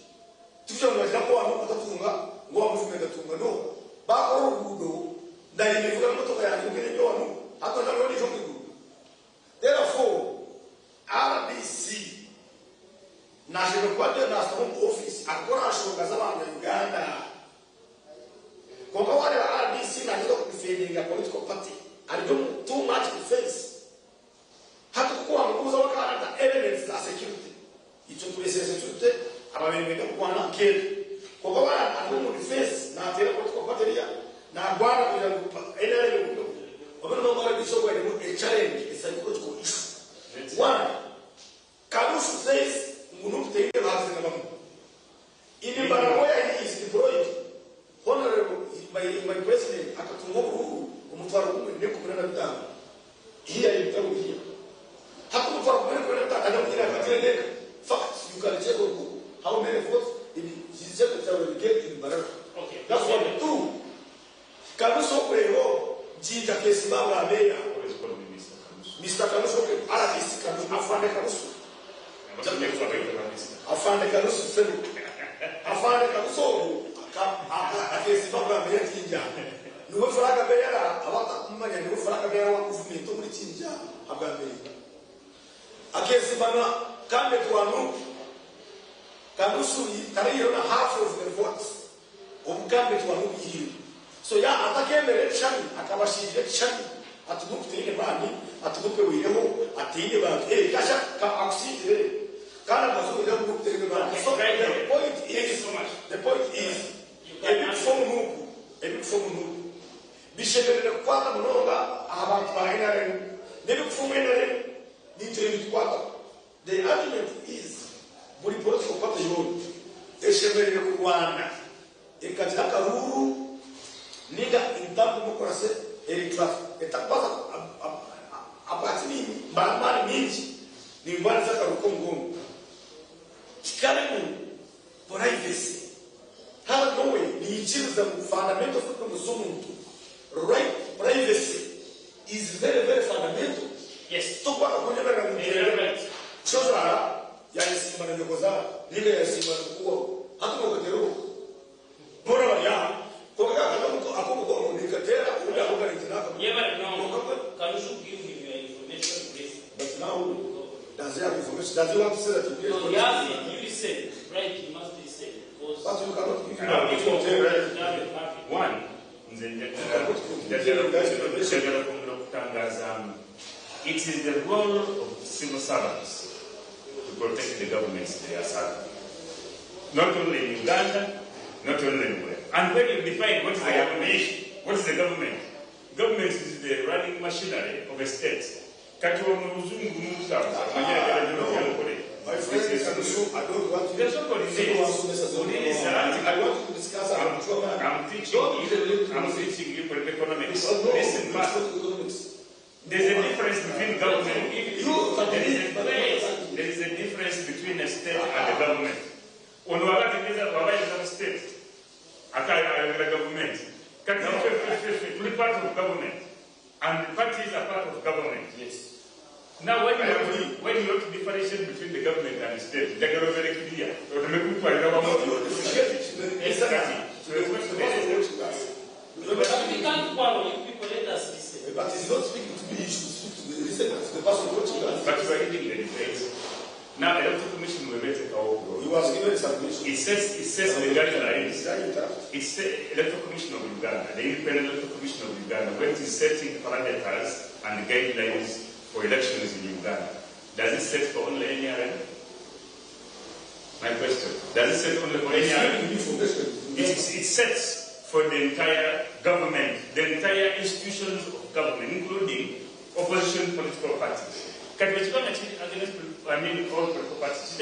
Tuja was not one of the Tunga, one movement of Tunga, no. Bako Gudo, that if you are not going to get your after the only from the group. Therefore, RDC, National Quarter National Office, Akorasho Gazama, Uganda. Kwa RDC na ndio defending a political party. And don't too much defense. Hatakuwa mkuza wa Canada elements za security. Icho tulese security abamenga kwa na kile. Kwa baba atumu defense na tele political party na bwana bila enele kudo. Wabona mambo ya bishogo ni a challenge, a psychological issue. One, Kanusu says munumte ile basi na bamu. Ili baramoya is deployed. Honorable my president akatungoru umutwaro kumwe ne kumunana bitanga hiya yitabu hiya hapo umutwaro kumwe ne bitanga anamugira katire fact you can check how many votes in his secretary get in Baraka. Okay, that's what we do. Kanuso kwero jinja kesi baba ameya Mr. Kanuso RDC Kanuso afande Kanuso afande Kanuso sema afande Kanuso akesi baba ametinja nuwe faraga bera abata kumanya nuwe faraga bera wa kuvumento muri tinja ababe akesi bana kambe twanu Kanusu kariyo na half of the votes omukambe twanu bihiri so ya atakemere chani akabashije chani atubukte ile bani atubuke wireho atinde ba kasha ka oxygen kana bazo ile bukte ile bani so the point is ebi fomu bishebele kwata mnoga abantu bahinare nebi kufumene nitiri kwata. The argument is buri political party yoni eshebele kuwana ekatira karuru niga intabu demokrasi eritraf etapasa apatini mbali mingi ni mbali za karukongo kikarimu privacy how no way ni chills fundamental freedom of muntu right. Privacy is very very fundamental. Yes, to kwa kunyama na right chora ya simba na ngoza niga ya simba kuo hata kwa kero bora ya kwa kaka mtu akoko ni katera ule akoko ni tinaka yeah no Kanusu give him your information brief but now does he have information does he want to say that no yes you listen right you must listen because but you cannot give him one it is the role of civil servants to protect the governments they are serving. Not only in Uganda, not only anywhere. And when you define what is the government, what is the government? Government is the running machinery of a state. My friend, I don't want to. There's somebody I want to discuss. I'm teaching you economics. Listen, there's a difference between government. There is a difference between a state and a government. When we are a state, a government, we're part of government, and the parties are part of government. Yes. Now, when you have to differentiate between the government and the state, they are very clear. But he's not speaking to me, he should speak to the listeners, the person watching us. But Now, electoral commission will make a call. He was given submission. It says the guidelines. It's the Electoral Commission of Uganda, the Independent Electoral Commission of Uganda, when it is setting parameters and guidelines for elections in Uganda. Does it set for only NRM? My question. Does it set only for NRM? It sets for the entire government, the entire institutions of government, including opposition political parties. Can we talk against, all political parties?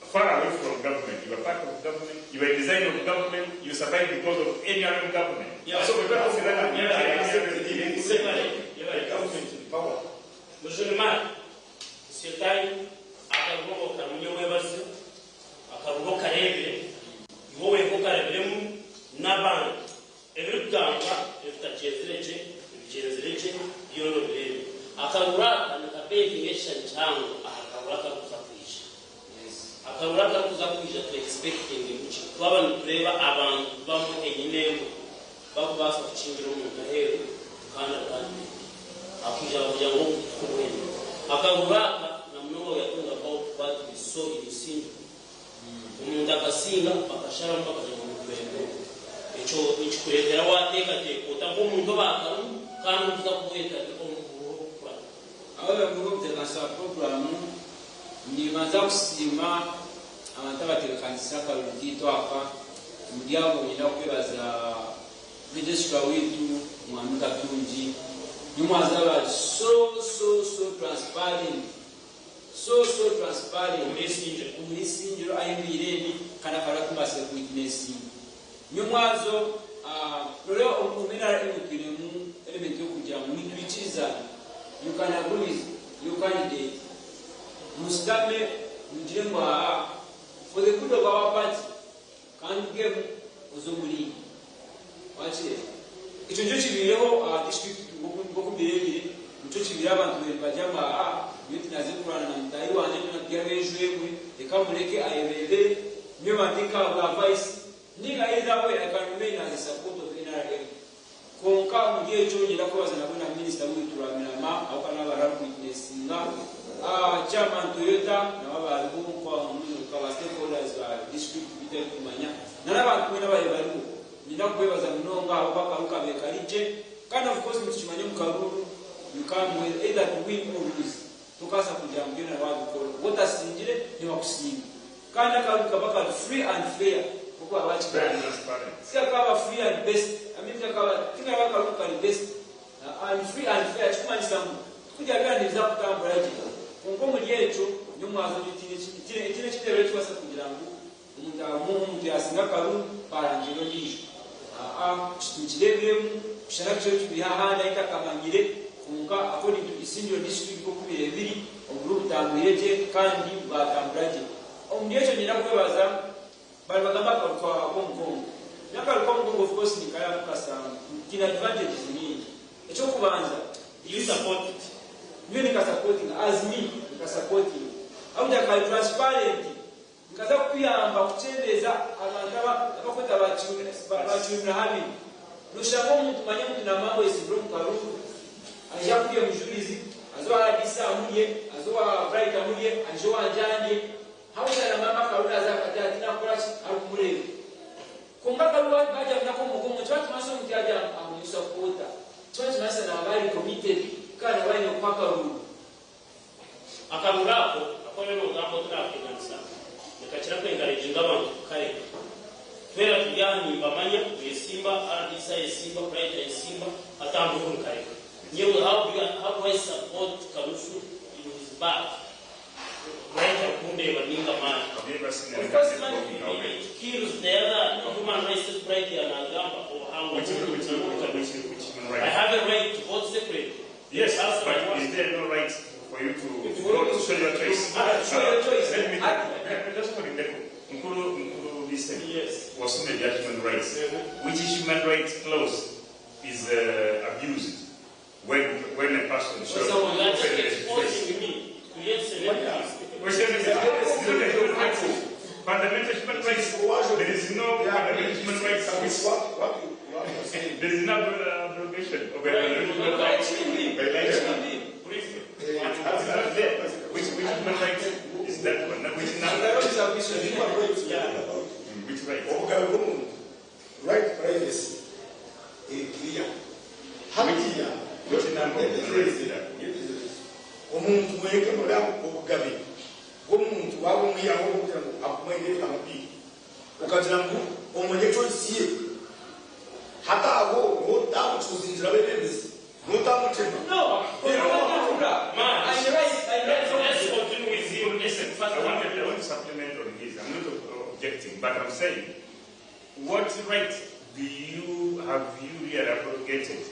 Far away from government, you are part of government, you are a designer of government, you survive because of any other government. Yeah, so we're going to say that government in power. Musulman, Setai, Akaruho Kamunyo Webers, Akaruho Karebe, Yowe Hokarem, Naban, every Gamba, if the Jezreche, Yono, Akarura and a baby Asian town, Akaraka Kuzapisha. Akaraka Kuzapisha to expecting which Baban Pleva Aban, Bamu Eninem, Babas of children, Hair, Canada. Akija wajango kuweni. Akaguraka na mnogo ya kunga bao watu biso ilusindu. Umunda kasinga bakashara mpaka kumwendo. Echo ichikuletera wateka teko tambo mundo bakaru kanu kuzakuweka omuro kwa. Awe mugo mtekasa programu ni manza kusima amataba telekanisa kalukito hapa. Mdiabo ninakubaza registrar wetu mwanuka tunji. You must have so transparent. So transparent. Umlisi njiro ayimbireni kana kala kumase witness. Nyumwazo leo umena emukiremu element yokuja mwitwichiza. You can agree with your candidate. Mustame mjengwa for the good of our party. Can give uzumuri. Watch it. Icyo cyo kibireho district boko birebire mucyo kibira abantu bajyama iyo tunaze kurana na mutayi wanje n'abyabejewe reka mureke ayebere niyo bandika bwa vice niga either way I can remain as a support of NRM konka mugiye cyo ngira ko bazana bona minister w'ituramira au kana barabu witnessinga chairman Toyota na babari bo kwa mu kwa stakeholders ba district bite kumanya n'abantu n'abaye bari ninakubebaza mnonga abakaruka bekarije kind of course mchimanye mkaruru you come with either to win or lose tukasa kujambia na watu kwa what asingire ni wakusinga kana karuka baka free and fair kwa abachi transparent sia kama free and best amika kama kila bakaruka ni best and free and fair chuma nisamu kujabia ni za kutambraje kongo mjecho nyumwazo kitine kitebe cyose kugira ngo umuntu yasinga karu parangiro nisho chitirevemu kusharacho chibihahana itakamangire kunga according to Isindio district ko kubirebiri oguru tambireje kandi batamburaje omyecho nyina kwebaza bali bagamba kwa Kongo nyaka Kongo of course ni kaya kukasanga kina advantages nyingi echo kubanza you support it mimi nika supporting as me nika supporting au jaka transparent nikaza kuyamba kuchendeza abantu abafata abachuna habi nushamo mtu manye mtu na mambo isibro mkarufu ajakuye mjulizi azoa bisa amuye azoa bright amuye ajoa njanje hauza na mama kaula za kati na kurachi akumurebe kumba kaluwa baja mnako mukomo twatu maso mtiaja amuisa kuota twatu masa na habari committed kana wale mpaka ruru akamulapo akoyo no ngambo tunafinansa nikachira kwengareje ngabantu kare twera tujani bamanya yesimba aradisa yesimba bright yesimba atambuko kare nyewe how do I support Karusu in his back bright akunde baninga man it kills the other human rights bright anagamba or how I have a right to vote separately. Yes, but is there no right for you to vote to show your choice? Show your choice. Let me just put in there. Nkuru listen. Yes. Was in the human rights. Which human rights clause is abused when a person shows? Fundamental human rights. There is no fundamental human rights. There is no abrogation of human rights. Which right? Right privacy. Clear. Hatiya. Which number of rights? Umuntu weke mudamu obugabe. Omuntu wabumuyaho okugira ngo akumwegere amabi. Ukagira ngo omonye kyosiye. Hata abo notamu tuzinjira bebezi. Notamu tema. No. Let's continue with you. Listen, first I want to supplement on this. I'm not objecting, but I'm saying, what right do you have really abrogated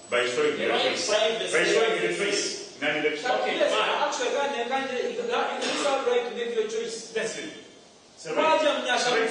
by showing your choice? By showing your choice. Yes, actually, you have right to make your choice. That's it. Of course, it is also a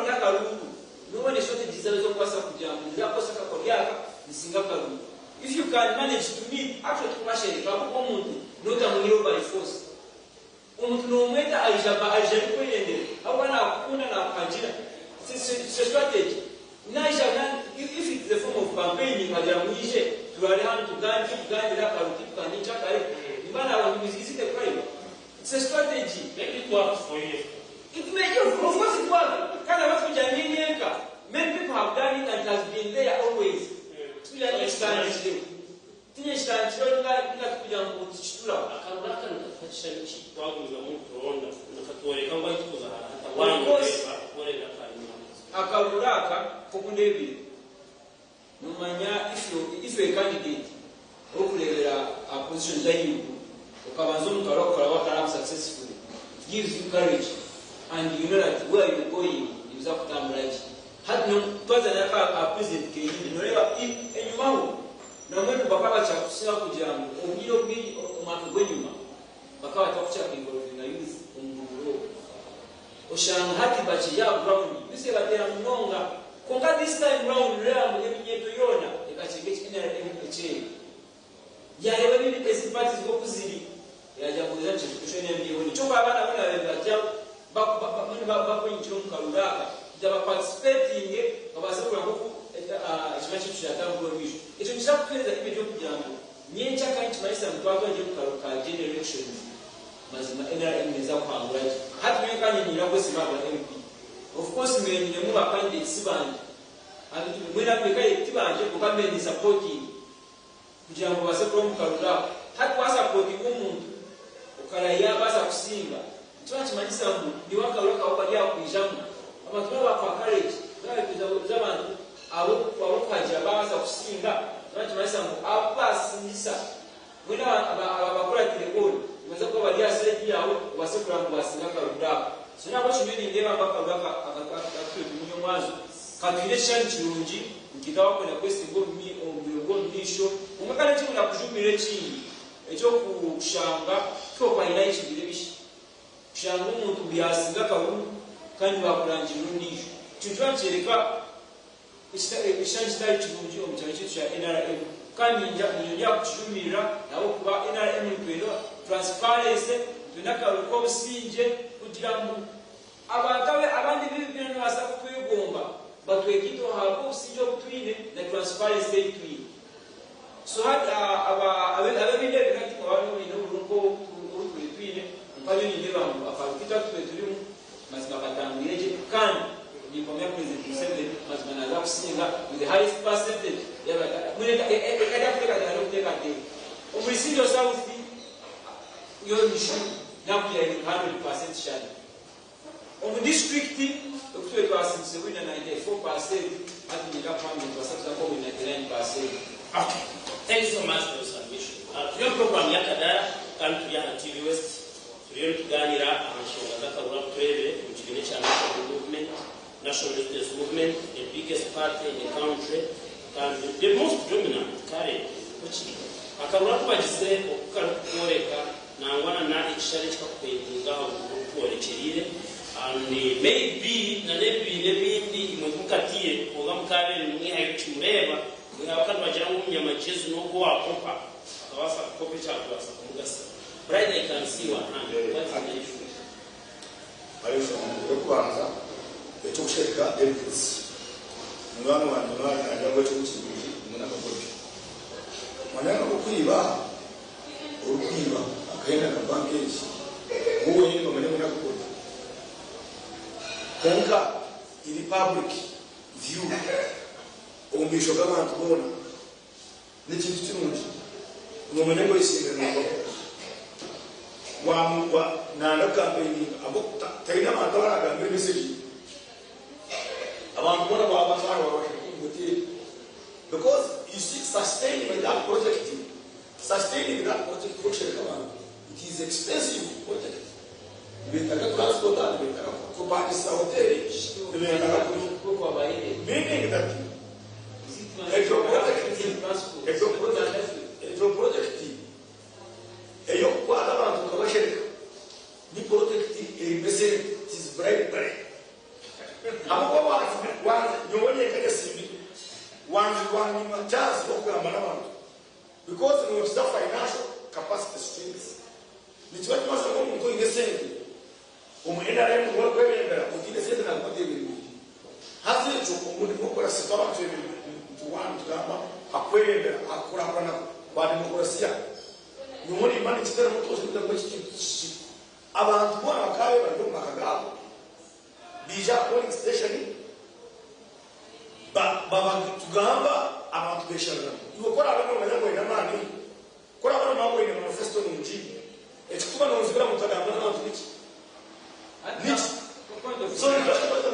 strategy. No one is strategy is if you can manage to meet actually by force. It's a strategy. If it's the form of campaigning, it's a strategy. Make it work for you. It may, of course it works. Many people have done it and it has been there always. Akaruraka kokundebire numanya if you a candidate okurebera a position zayibu ukabanza umukarokora wakara successfully gives you courage and you know that where you going is up to amraji had no twaza a president ke noreba enyumaho namwe bakaba cha kusira kujamu obiro bwi omatu gwenyuma bakaba takucha involved na youth umuguro oshanga hati bachi ya ground bise batera munonga konga this time round lea mu eminyeto yona ekachengeki ina eche yale bali parties go kuzili yaja kuza chifushoni ndioni choko abana bana baja bakwenjiro mukaruraka ndaba participating babasa kula ko ikimachi cyatangwa bisho icyo kizakweza ibyo kugira ngo nyencha kandi kimaisa mtwazo nje mukaruka generation mazima NRM neza kwangura hati mekanye nyira ko simaba MP of course mwenye mu candidates banje andi mwina mwikaye tibanje kukambe ni supporting kugira ngo base ko mukarura hati kwa supporting umuntu ukaraya basa kusinga twachi manisa mu ni wakaruka ukajya kwijamo amatwa bakwa courage ngaye kuza abantu abo kwaje basa kusinga twachi manisa mu abasinisa mwina abakora telefoni baza ko bali aseti yawe basukura ngo basinga karunda sina ko chimeni ndeba bakarura akatatu munyomwazo katwire shanchirungi ngitawa ko na kwesi ngo misho umukana chimuna kujumire chini echo kushanga ko kwa ina ichibire bishi kushanga umuntu byasinga karunda kandi bakurangira undisho tutwanchereka ishanchira chirungi omuchacho cha NRM kandi njya kuchumira nawo kuba NRM kwero transparency tunakaruko businje kugira ngo abagabe abandi bibintu basa kwigomba batwekito hako businje kutwine na transparency twine so hata ababinde binati kwa wano ino urunko twine mpali ni ndeba afakita tweturimu mazima batangireje kandi ni komya president Museveni mazima na zakusinga with the highest percentage yaba mwenda ekada kuteka na kuteka de umrisinjo south yo nishu nakuya 100% share on the district okutwe kwa since we na 94% hadi nika kwamba tunasabisa kwa 99%. Thank you so much for your submission. Your program yakada country ya TV West turiyo tuganira amashoga zakarura twebe mu kigene cya national movement, national resistance movement, the biggest party in the country and the most dominant current which akarura kubagize okukoreka nangwana na ikishare cyakwetinga okukorekerire and maybe na nebindi imwe mukatiye kuga mukabere mwe hayo kimureba ngabakati bagira ngo umunyama Jesu nuko wakopa akabasa kopi cyakubasa kumugasa right I can see what hand what is the issue Ayo yo kwanza cyo gusheka evidence umwana wanjye mwana ajya cyo gukibiri umuntu akagoje mwana ko kwiba urukwiba akahenda ka bankeji uwo yini bamenya mwana kugoje konka iri public view umbisho kama tubona n'ikintu cy'umuntu umenya ngo isingana wa nanda campaign abo tayina mandora ga message abantu bona baba fara wa kuti because you see sustaining that project it is expensive project betaka transport and betaka to Pakistan hotel betaka kwa baile meaning that project eyo kwa abantu kabashirika ni protect message is very very abo wa nyonye kagasibi one chance kwa abantu because no it's the financial capacity strength ni chwa masa kwa mtu ingesenge umuenda leo kwa kwenda kutile sasa na kwa debe hasi chukumu kwa sababu mtu wangu kama akwenda akura kwa demokrasia nyumuri imani kitera mutozo ndamwe kiti abantu bona bakabe bari mu makagabo bija polling station baba tugamba abantu beshana iwo kora abantu banyagwe namani kora abantu mangwe ne manifesto n'umuji ekikuba n'uzibira mutagamba n'abantu biki so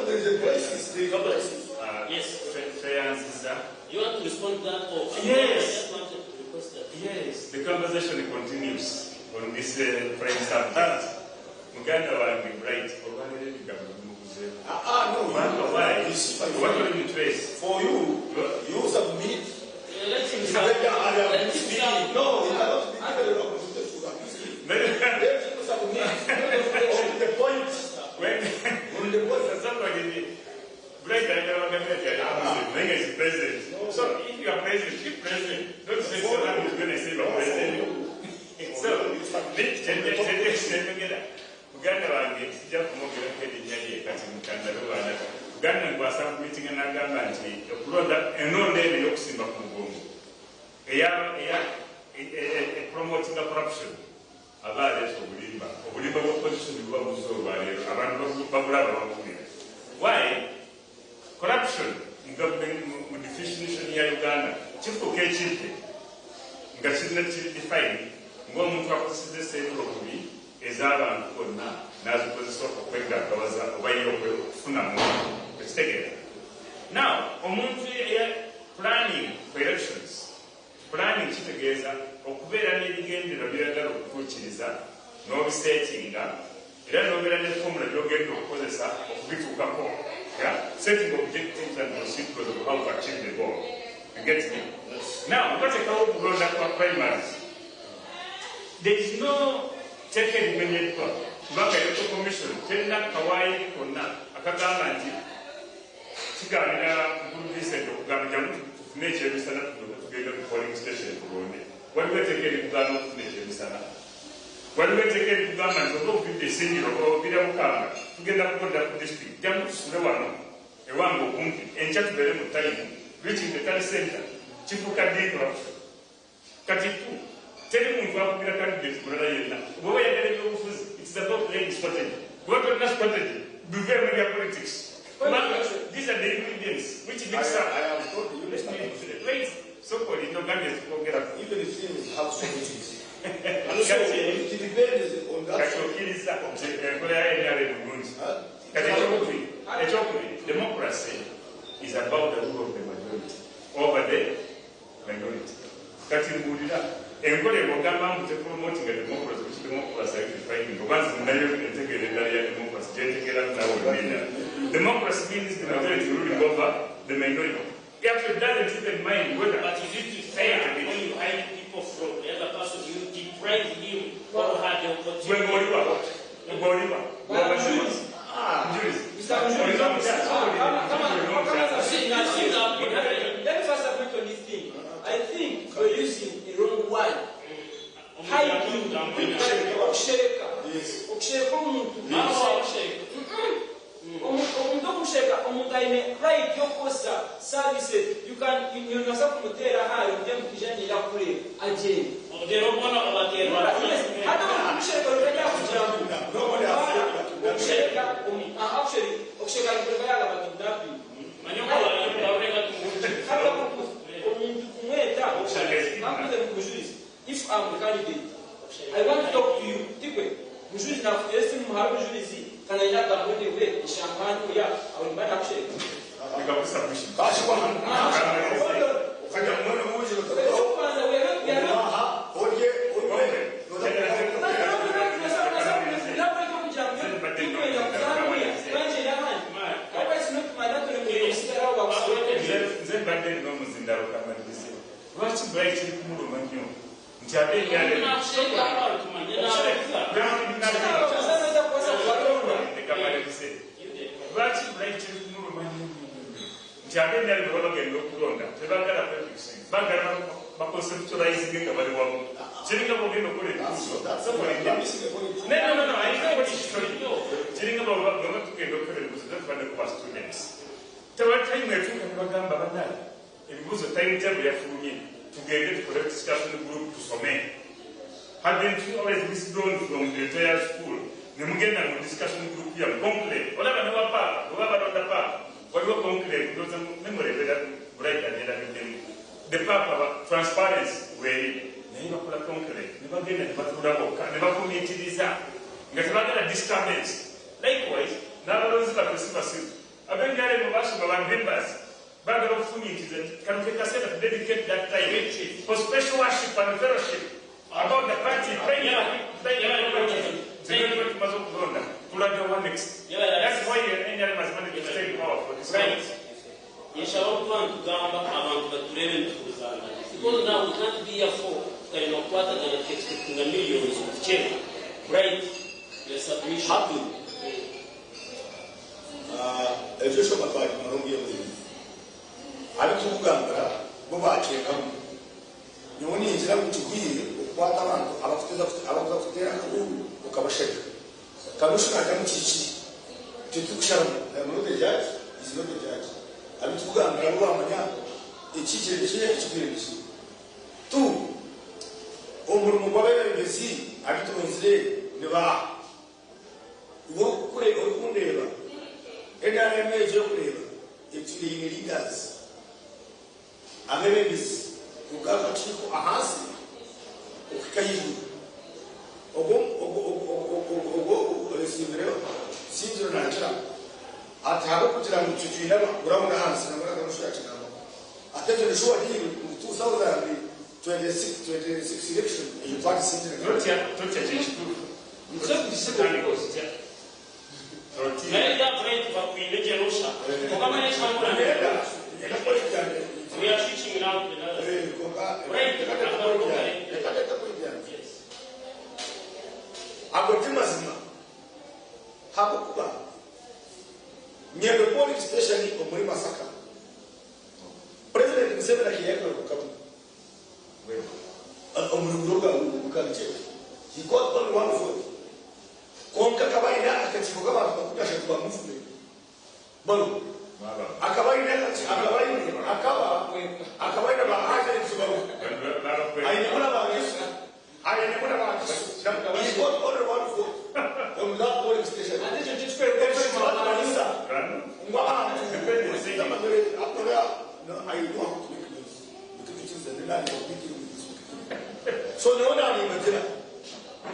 there is a crisis the crisis yes fair answer you want to respond to that or yes yes the conversation continues on this prime subject muganda wange bright obalere bigamuze no why what are you trace for you submit let's see no you cannot be the point when the point somebody Bright I never get is president. So if you are president, keep president. Don't say someone who's going to say you're president. So let's together. Uganda wange sijja kumogera kedi nyali kati mukanda rwanda. Uganda ngwa sam meeting na gamba nti okulonda enonde ene yokusimba ku mugongo. Promoting the corruption. Abale obulimba. Obulimba bwa opposition bwa muzoba lero abantu babulaba bakumira. Why? Corruption in government with definition ya Uganda chifu kechipe nga chizina define ngo muntu akusizze sentro kubi ezaba nkonna nazikozesa okwega kawaza obayo okufuna mu kutegera now omuntu ya planning for elections planning kitegeeza okubeera n'ebigendera byagala okutuukiriza n'obisetinga era n'obeera ne formula byogenda okukozesa okubituukako. Setting objectives and procedures of how to achieve the goal. You get me? Now, what about the road that for primaries? There is no taken immediate call. Baka Electoral Commission, Tenda Kawaii Kona, Akatamanti, Tiganina, Buddhist, Gamajan, nature, Mr. Together the polling station for one day. What we take in Uganda to nature, Mr. What we take in Uganda to go with the senior or Vidamukama, together with the district, Jamus, the one, a one who and just very much time, reaching the third center, Chifuka D corruption. Katipu, tell him what we are candidates for Rayana. It's about lady strategy. What are not strategy? Do very media politics. These are the ingredients which mix up. I have told you, wait, so called in Uganda, even if things have strategies. And so it depends on that. Democracy is about the rule of the majority over the minority. Promoting a democracy, which democracy is fighting. Once the democracy means the majority ruling over the minority. If it doesn't even mind whether, but you need to fail when you hide people from the other person, you deprive him or had the opportunity. Let me first submit on this thing. umugayine right yo kosa service you can nasa kumutera hayo byo mukijanye yakure agenda odero bona abatera hata kumsheka rubenya kugira kumsheka actually okusheka rubenya abakindapi manyoka barenga hata umuntu kumweta nakuze mukujurisi if I'm the candidate I want to talk to you tikwe mujuri na yesi muharu jurizi kana ila gahunda we ishambani ya awibana kusheka nikakusa mwishi Basi kwa kanya mwana mmoja kwanza wewe ya oje Having always withdrawn from the entire school, the Mugenna discussion group here, conclave, whatever the papa, whoever on the papa, whatever conclave, those are memory that break at the papa, transparency, way, never put a conclave, never get a Batura, never committed this up. Get another disturbance. Likewise, now those are the super. I've been getting a bunch of members. Bagger of Funit can take a set of dedicate that time for special worship and fellowship. About the party, that's why you're in there as money to stay power for this. Right. You shall plan to Gamba about the Turin because now we can't be a four and no quarter than expecting the millions of children. Right? Yes, we should do. If you show my body, I don't give you. I don't know Gamba, go back here. You only need to be. Wataman abafutera nkuru ukabasheka kamushaka kamucici tutukushara mu dejaji izino dejaji abitugambira ngo amanya ikikire cy'ikibirisi tu umurimo w'abayobozi abitumizire niba wo kure okundeba endana meje kureba itiri leaders amebezi kugaga chiko ahasi ukikayizu ogo resivero sinziro nanjira atabo kugira ngo tucyina urabona hansi nabara kamushaka cyane ateze shuwa ni 2026 election in party center Totia jeshi Mzee disebali kosia Meida break va kuile jerusha kama ni changu na nenda we are switching now to another break agotima zima hapo kuba nyendo police station iko muri Masaka president Museveni akiyeka kukabu umruga ukanje he got only one vote konka kabaina akachifuka abantu bakudasha kwa mufule balo akabaina akabaina ba haja nsubaru ayinakula ba Yesu ayinakula ba Yesu he got only one vote on that polling station and this is just very no I don't want to make news because it is the land of people so no one ani matira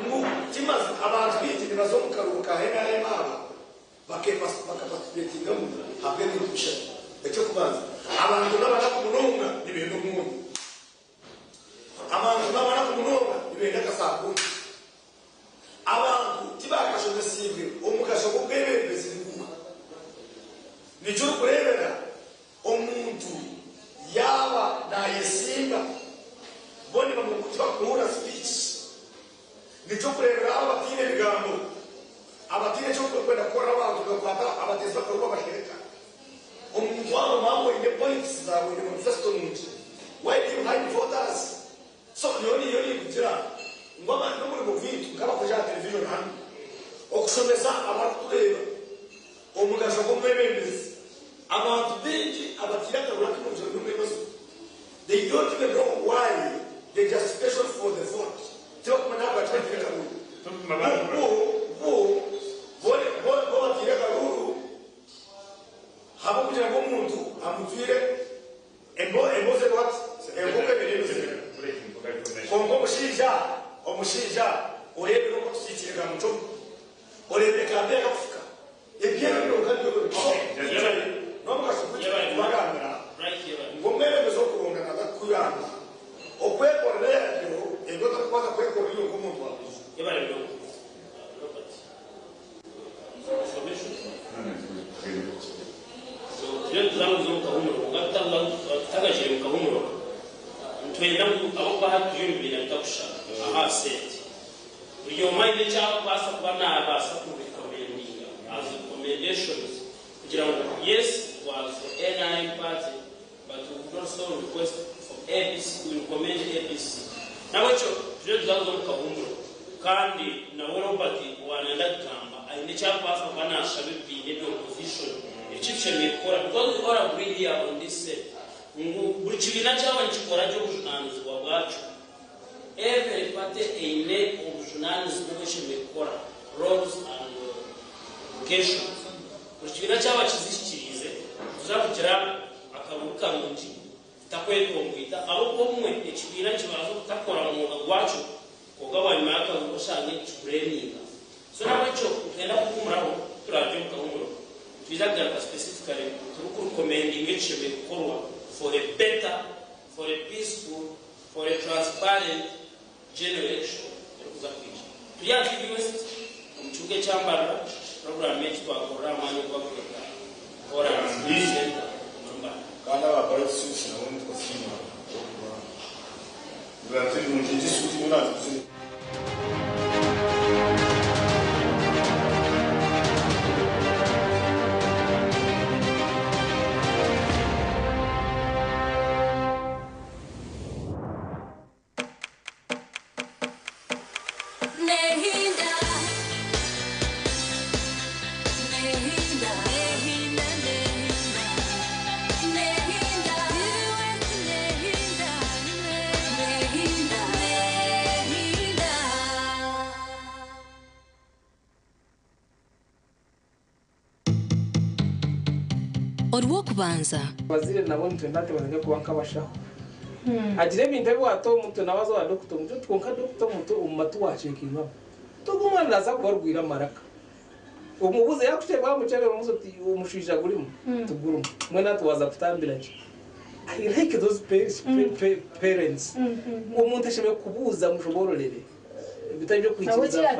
mu timas abantu biti bazomukaruka hena mama bakapasipeti ngamu habeni kusha ecyo kubanza abantu nabana kumunonga nibendo mungu abantu nabana kumunonga nibenda kasabu abantu tibakashoze sibwe omukasho kubebere bezinguka nicyo kurebera omuntu yaba na yesimba boni bamukutwa kuhura speech nicyo kurebera abatine bigambo abatine cyo kwenda kora abantu bakwata abateza ko bashirika omuntu wabo mambo ine points zawe ni manifesto nje why do you hide voters so yoni kugira ngoma ndo muri muvintu kama kuja television hano okusomesa abantu kureba omugasho ko mwebembezi abantu benshi abakiraga barakunze n'umuyobozi. They don't even know why the justification for the vote. So when I was trying to get a rule, yes, was the NRM party, but we would also request from ABC, we recommend ABC. Now, what you do, kandi na Robert wanaenda kamba ainecha pasa bana shabibi ndio opposition ichiche mikora because all agree here on this set buri kibina cyawe nchikora cyo kushunanizwa bwacu every party eine obujunanizwa n'icyo mikora roles and occasions buri kibina cyawe kizishikirize tuzakugira akabuka munji takwetwa mwita abo umwe ikibina kibazo takora mu bwacu kugabanya maka ushanye kureninga so nabacho ugenda kukumuraho turaje mukahumuro twizaga specifically turi recommending echebe korwa for a better, for a peaceful, for a transparent generation tuyazi university mchuge chambara program yetu kwa programa ni kwa kuweka ora center mamba kana baba sisi na wao kwa sima Grazie, non ci discutiamo un attimo. Orwokubanza bazire nabo ntendate bazenge kubanka bashaho agire binde bwato muto nabazo wa doctor muto twonka doctor muto umatu wachekinwa tugumana naza kwarwira maraka umubuze yakute bamucebe umusuti umushija gurimo tugurumo mwena tuwaza kutambira ki I like those parents umuntu ashebe kubuza mushobororere bitajyo kwikiza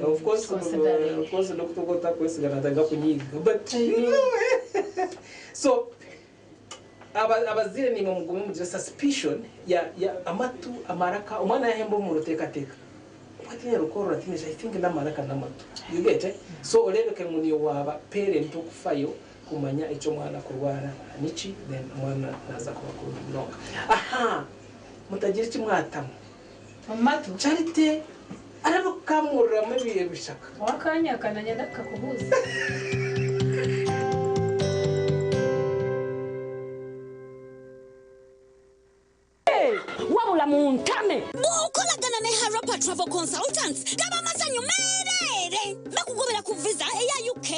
of course doctor gota kwesigana daga kunyiga but so abazire ni mumugume mu suspicion ya amatu amaraka umwana yahembo mu ruteka teka kwatinya rukoro ratinisha I think namaraka namatu you get it so olebeke muniyo waba parent okufayo kumanya ico mwana kurwara nichi then mwana naza kubakuronka aha mutagira kimwatamo amatu charite arabukamurira mu biye bishaka wakanya kananya ndakakubuza wabula muntame mukolagana ne Harapa Travel Consultants gaba mazanyo merere bakugobera ku visa ya UK,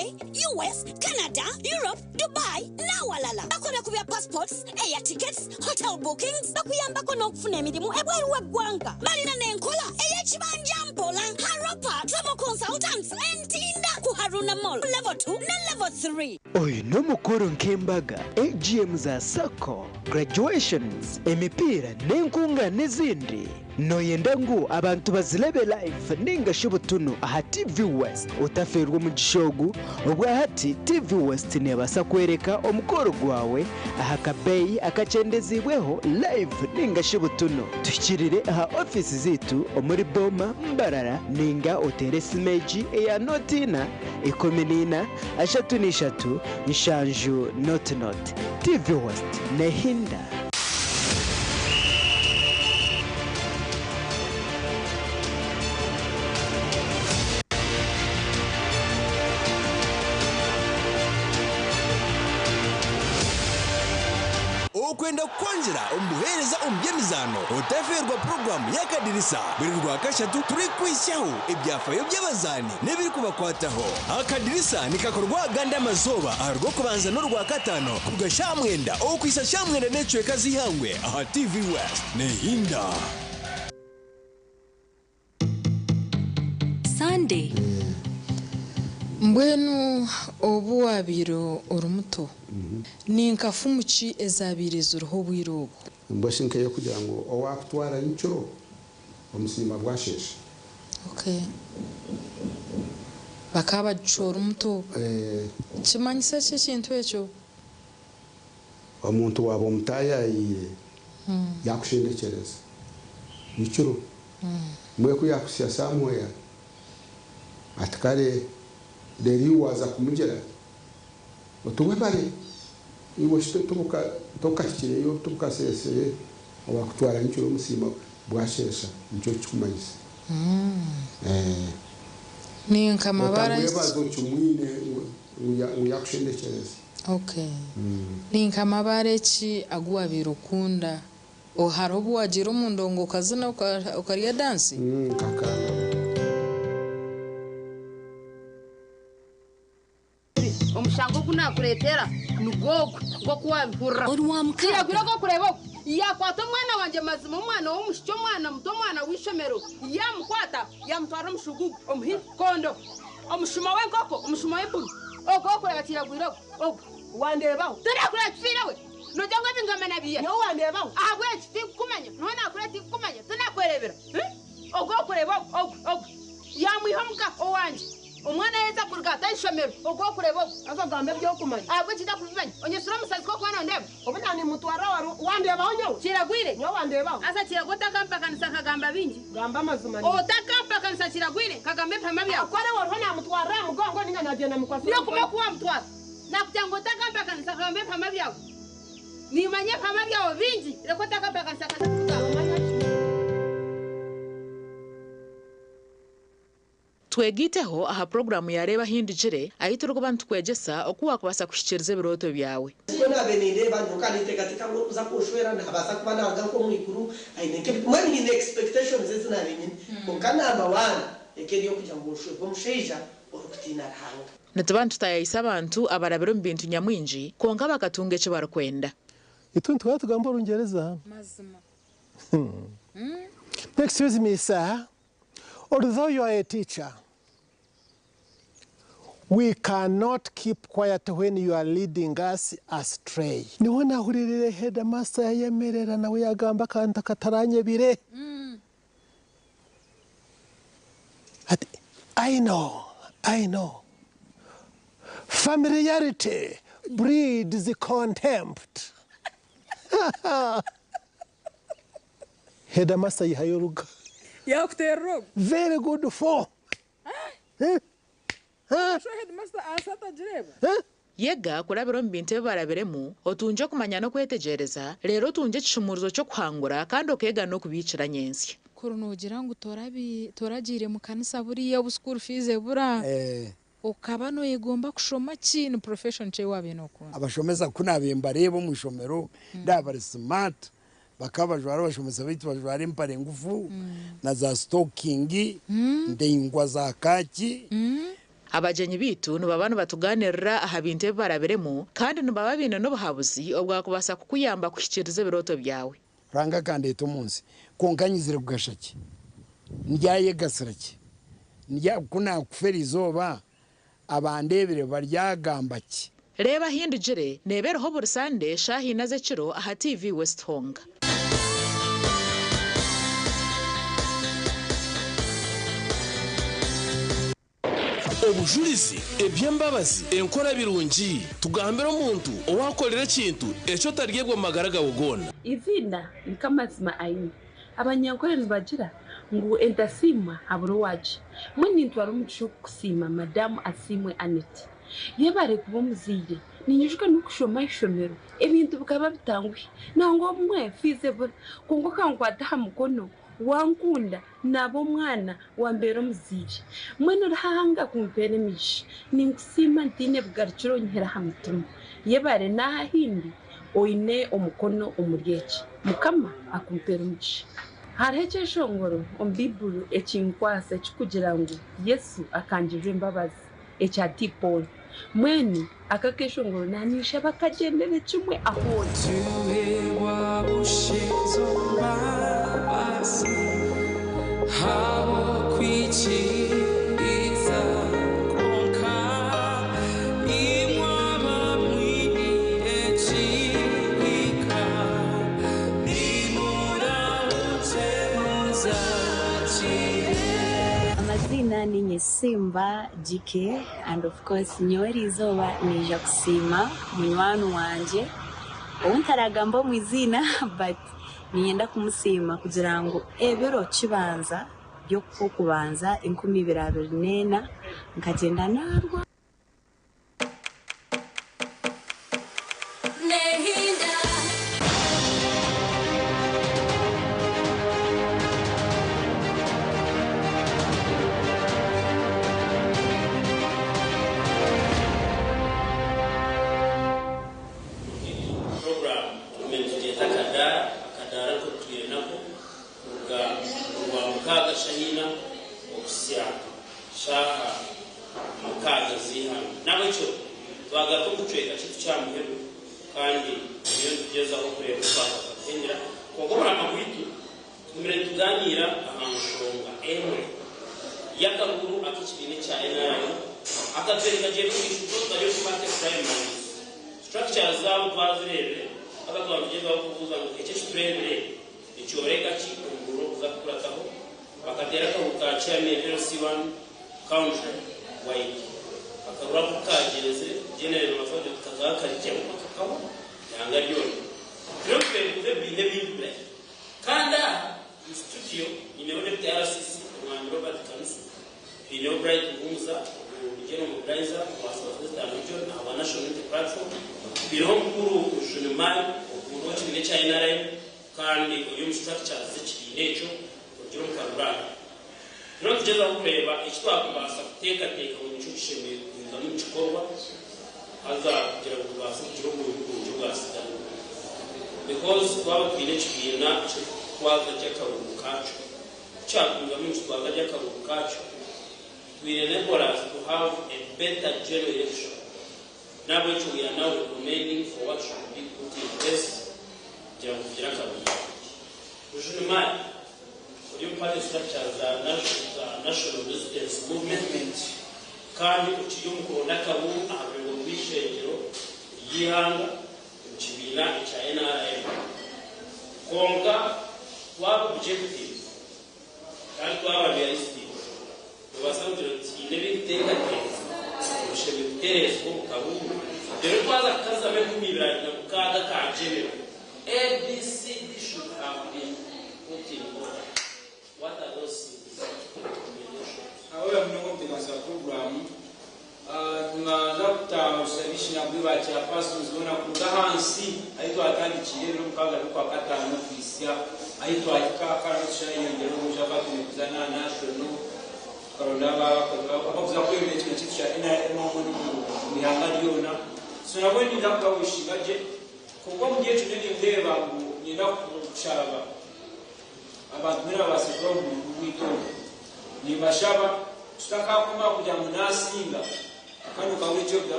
US, Canada, Europe, Dubai na walala bakola ku bya passports, air tickets, hotel bookings bakuyamba ko nokufuna emirimu ebweru wegwanga balina nenkola ey'ekibanja mpola Harapa Travel Consultants entinda ku Haruna Mall level 2 na level 3 oyo no mukuru nkembaga AGM za Sako graduations emipira nenkunga n'izindi noyenda ngo abantu bazilebe live ninga shubutuno aha TV West utaferwa mu gishogu ubwa hati TV West nebasa kwereka omukoro gwawe aha kabeyi akacendezibweho live ninga shubutuno tukirire aha office zitu omuri Boma Mbarara ninga oteresi meji ya notina ikomenina ashatu nishatu nshanju not TV West nehinda okwenda kwanjira ombuhereza omubyemizano otaferwa program y'akadirisa buri rwa kashatu turi kwishaho ibyafayo by'abazani n'ibiri kubakwataho. Akadirisa nikakorwa ganda amazoba arwo kubanza no rwa katano kugashamwenda okwisa shamwenda necweka zihangwe aha TV West nehinda Sunday mbwenu obuwabiro orumuto ninkafumuki ezabiriza uruho bwirobo mbashinke yo kugira ngo owakutwara incuro omusima bwasheshe. Okay, bakaba gicora umuto kimanyisa cyo kintu ekyo omuntu wabo mutaya iye yakushendekereza incuro mwe kuyakusya samoya atakare deri waza kumugera otuwe bari iwo shituka tokashire yo tukaseseye owakutwara incuro omusima bwashesha nicyo kikumanyisa. ni nkamabara yebazo cyumwine uyakushendekereza. Okay, ni nkamabara ki aguwabira ukunda oharobu wagira umundongo ukazina ukariya dansi kaka omushango kunakuretera nugogo ngo kuwabihura orwamukira go kureba yakwata umwana wanje mazima umwana w'umushyo umwana muto umwana wishomero yamukwata yamutwara umushugugu omuhi kondo omushuma w'enkoko omushuma w'empunu ogo kureba kiragwiro ogo wandebaho turakureba kifirawe nojango bingamana biye no wandebaho ahagwe kiti kumenya no nakure ti kumenya tunakwerebera ogo kureba ogo yamwihomuka owanje umwana yeza kurgata ishomero ogo kureba azagambe byo kumanya ahagwe kita kubimenya onyesura musazi ko kwana ndeba obunani mutwara wandebaho nyo kiragwire nyo wandebaho asa kiragota kampa kanisa kagamba bingi gamba mazuma ni otakampa kanisa kiragwire kagambe pama bya akore woro na mutwara mugongo ninga nagenda mukwasi yo kuma kuwa mutwara nakujango takampa kanisa kagambe pama bya ni manye pama bya bingi reko takampa kanisa kaza twegiteho aha programu yareba hindujire ahita urwo bantu kwegesa okuwa kubasa kushikiriza ibiroto byawe kona benire bantu kanite katika ngo uza kushwera nabasa kuba naga ko mwikuru aineke mwani ni expectations zina benyine ukana abana ekeri yo kujya ngo ushwe bomusheja orukutina rahanga natabantu tayisa abantu abarabero mbintu nyamwinji konka bakatunge cyo barakwenda ituntu twatugamba urungereza mazima. Excuse me sir, although you are a teacher, we cannot keep quiet when you are leading us astray. Niho nahuririre headmaster yemerera nawe yagamba kanta kataranye bire. I know. Familiarity breeds contempt. Headmaster yihayoruga. Yakutero. Very good for. Headmaster asata jireba. Yega kurabiro mbinte baraberemu otunje kumanya no kwetegereza rero tunje cishumurizo cyo kwangura kandi okega no kubicira nyensi kurunugira ngo toragire mu kanisa buriya bu school fees bura ukaba no yegomba kushoma kintu profession cye wabenoko abashomeza kunabemba rebo mu shomero ndabari smart bakabajwara bashomeza bitu bajwara impare ngufu na za stocking ndengwa za kaki abajenyi bitu no babana batuganirira aha binte baraberemu kandi no bababina no buhabuzi obwa kubasa kukuyamba kushikiriza biroto byawe ranga kandi eto munsi konkanyizire kugashaki ndyaye gasiraki ndya kuna kufera izoba abandebere baryagambaki reba hindujire nebereho buri Sunday shahi naze kiro aha TV West Honga. Obujulizi ebyembabazi enkora birungi tugambira omuntu owakolera ekintu ekyo taryebwa magaraga wogona izina nikamazima ayi abanyankorera bagira ngo endasimwa haburo waje mwini ntwara umuco kusima madamu asimwe Aneti yebare kuba muzire ninyujwe no kushoma ishomero ebintu bikaba bitangwe nango mwe feasible kongo kankwata hamukono wankunda nabo mwana wambero muzije mwene rahanga kumpere mishi ninkusima ntine bwarchiro nkera hamutuma yebare na hindi oine omukono omuryeki mukama akumpera umugisha hariho ekyeshongoro omu bibulu ekinkwasa ekikugira ngu yesu akangirwa embabazi ekya T-Paul mwene akakeshongoro nanisha bakagendere kimwe ahona tuhewa bushizo mbabazi habo kwikiriza konka imwaba mwini ekihika nimuraute muzakire. Amazina ni Nyesimba JK and of course nyori izoba nije kusima munywanu wanje untaragambo mwizina but niyenda kumusima kugira ngo ebero kibanza byo kubanza 2024 nkagenda narwa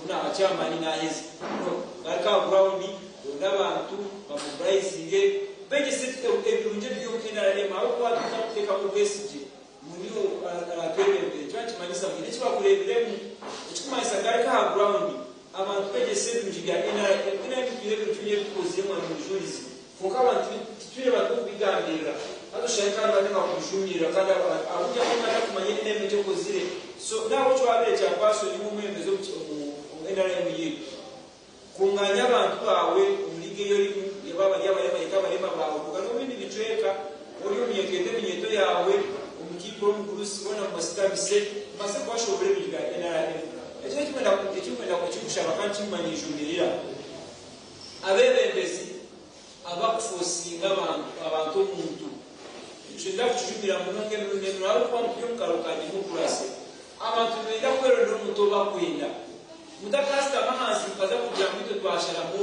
kuna abachamani naheze barika ground n'abantu bamubraising beje site ebirunje by'okenarema aho kwatuka kuteka mu besije muniyo aratwebebe cyacu manisa ngine kibakureberemu ekikumanyisa garika ground abantu beje site bya NRM n'ibyo by'uye bikoze mu jurizi kuko abantu tuje batubigambira adushaka kandi bakujumira kandi abujya kumenya kumanya neme cyo kozire so nawo cyo abere cya paso ni umwembezo NRM yiwe kunganya abantu bawe umlige yo yababa yakabarema bawe kugano bindi bicweka uri umyekende minyeto yawe umukiko w'umugurusi ubona mu masitambise maze kwashobore biga NRM ejo kimenda kucyushaka kandi kimanyijumirira abebembezi abakufosinga abantu omuntu nshenda kuchumira munonge n'uruneno aho kwa mukaro kandi mukurase abantu benda kwero n'omuntu bakwenda mudakasta mahanzi kaza kugira mwito twashara mu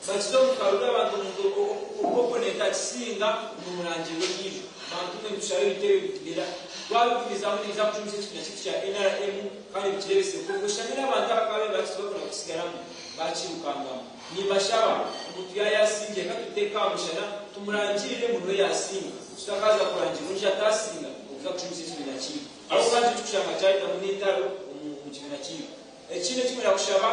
bakizo mukaro abantu oponenta kisinga n'umurangiro y'ibyo abantu mwe tushari biteye kugira twabikiriza muri za kuchumisa cya NRM kandi bikirebese kuko shamira abantu akabe bakizo bakora kusigaramo bacirukangamo nibashaba umuntu yasinge katuteka mushana tumurangirire muntu yasinga tutakaza kurangira unje atasinga ukakuchumisa ibintu kibi aho kandi tukushaka cyahita mu nitaro mu kintu kibi ekine kimwe yakushaba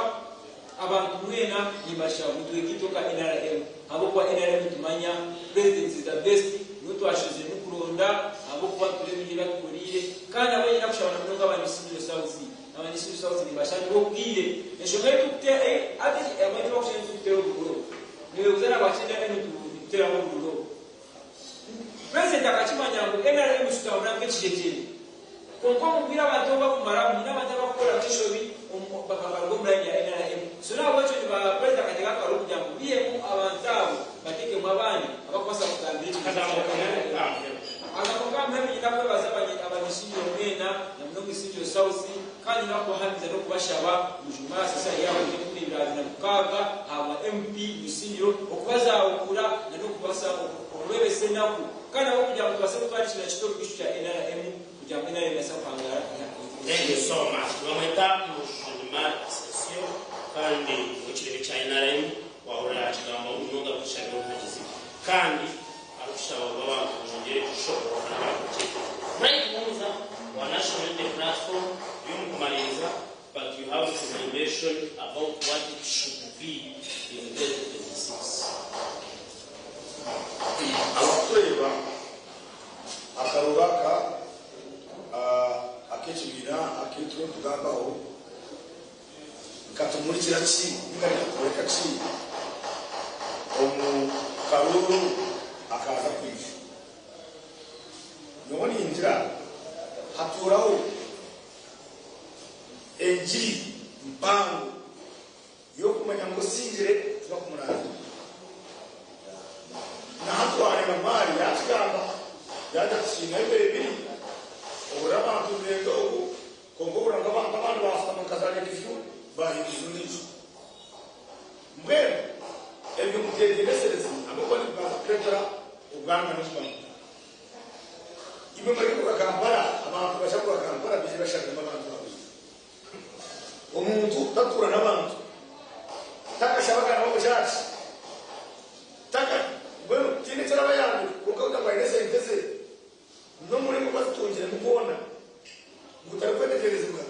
abantu mwena nibashaba mutu ekitoka NRM abo kwa NRM tumanya president is the best nuto ashize nukuronda abo kwa turemye bakurire kandi abo nyina kushaba n'abanga abanyisindiro sauzi abanyisindiro sauzi nibashaba bokire eshobora kute ate abandi bakushenze kutero buguro niwe uzana bacenda n'ututera mu buguro president akachimanya ngo NRM tutabona nk'ikigegere konko mubwira abantu bakumara n'abandi bakora kishobi bakagomba ya NRM so naho bacho ni ba president akateka kwa ruku jambo biye mu abantabo bateke mwabani abakosa kutambira akakonga mwe nyina bazabanye abanyishimye mwena na mnongi sinjo south kandi nako hamiza no kubashaba mujumara sasa yaho ni kuri biraza mukaga aba MP bisinyo okubaza okura na no kubasa obwebe senaku kana wo kujya mutwase twashira kitoro gisha NRM kujya mu NRM yasapanga. Thank you so much. Tumweta mujumara sesio kandi ukirebe cya NRM wahora kigamba umunga kushaka umugizi kandi arushaho abantu bongere gushobora n'abakugira right muza wa national unity platform y'umukumariza but you have information about what it should be in 2026 abakureba akarubaka akekibira akitwe tugambaho katumurikira ki ngari kureka ki karuru akaza kwifu none injira haturaho enji mpango yo kumenya ngo singire tuba kumuranga na hatware mari yakigamba yadatsina ibebi uraba tuzendo kongo uranga abantu bafata mukazanye kifu bahinduzunizo mbe ebyo mutegeresereza abakora bakretara uganga n'Rwanda ibe muri Kampala abantu bashaka Kampala bije bashaka abantu bawe umuntu tatura n'abantu takashabaga nabo cyatsi taka bueno tine cyaraba yangu kuko utabairese intese no muri mu batungira mukona gutarukwetekerezwa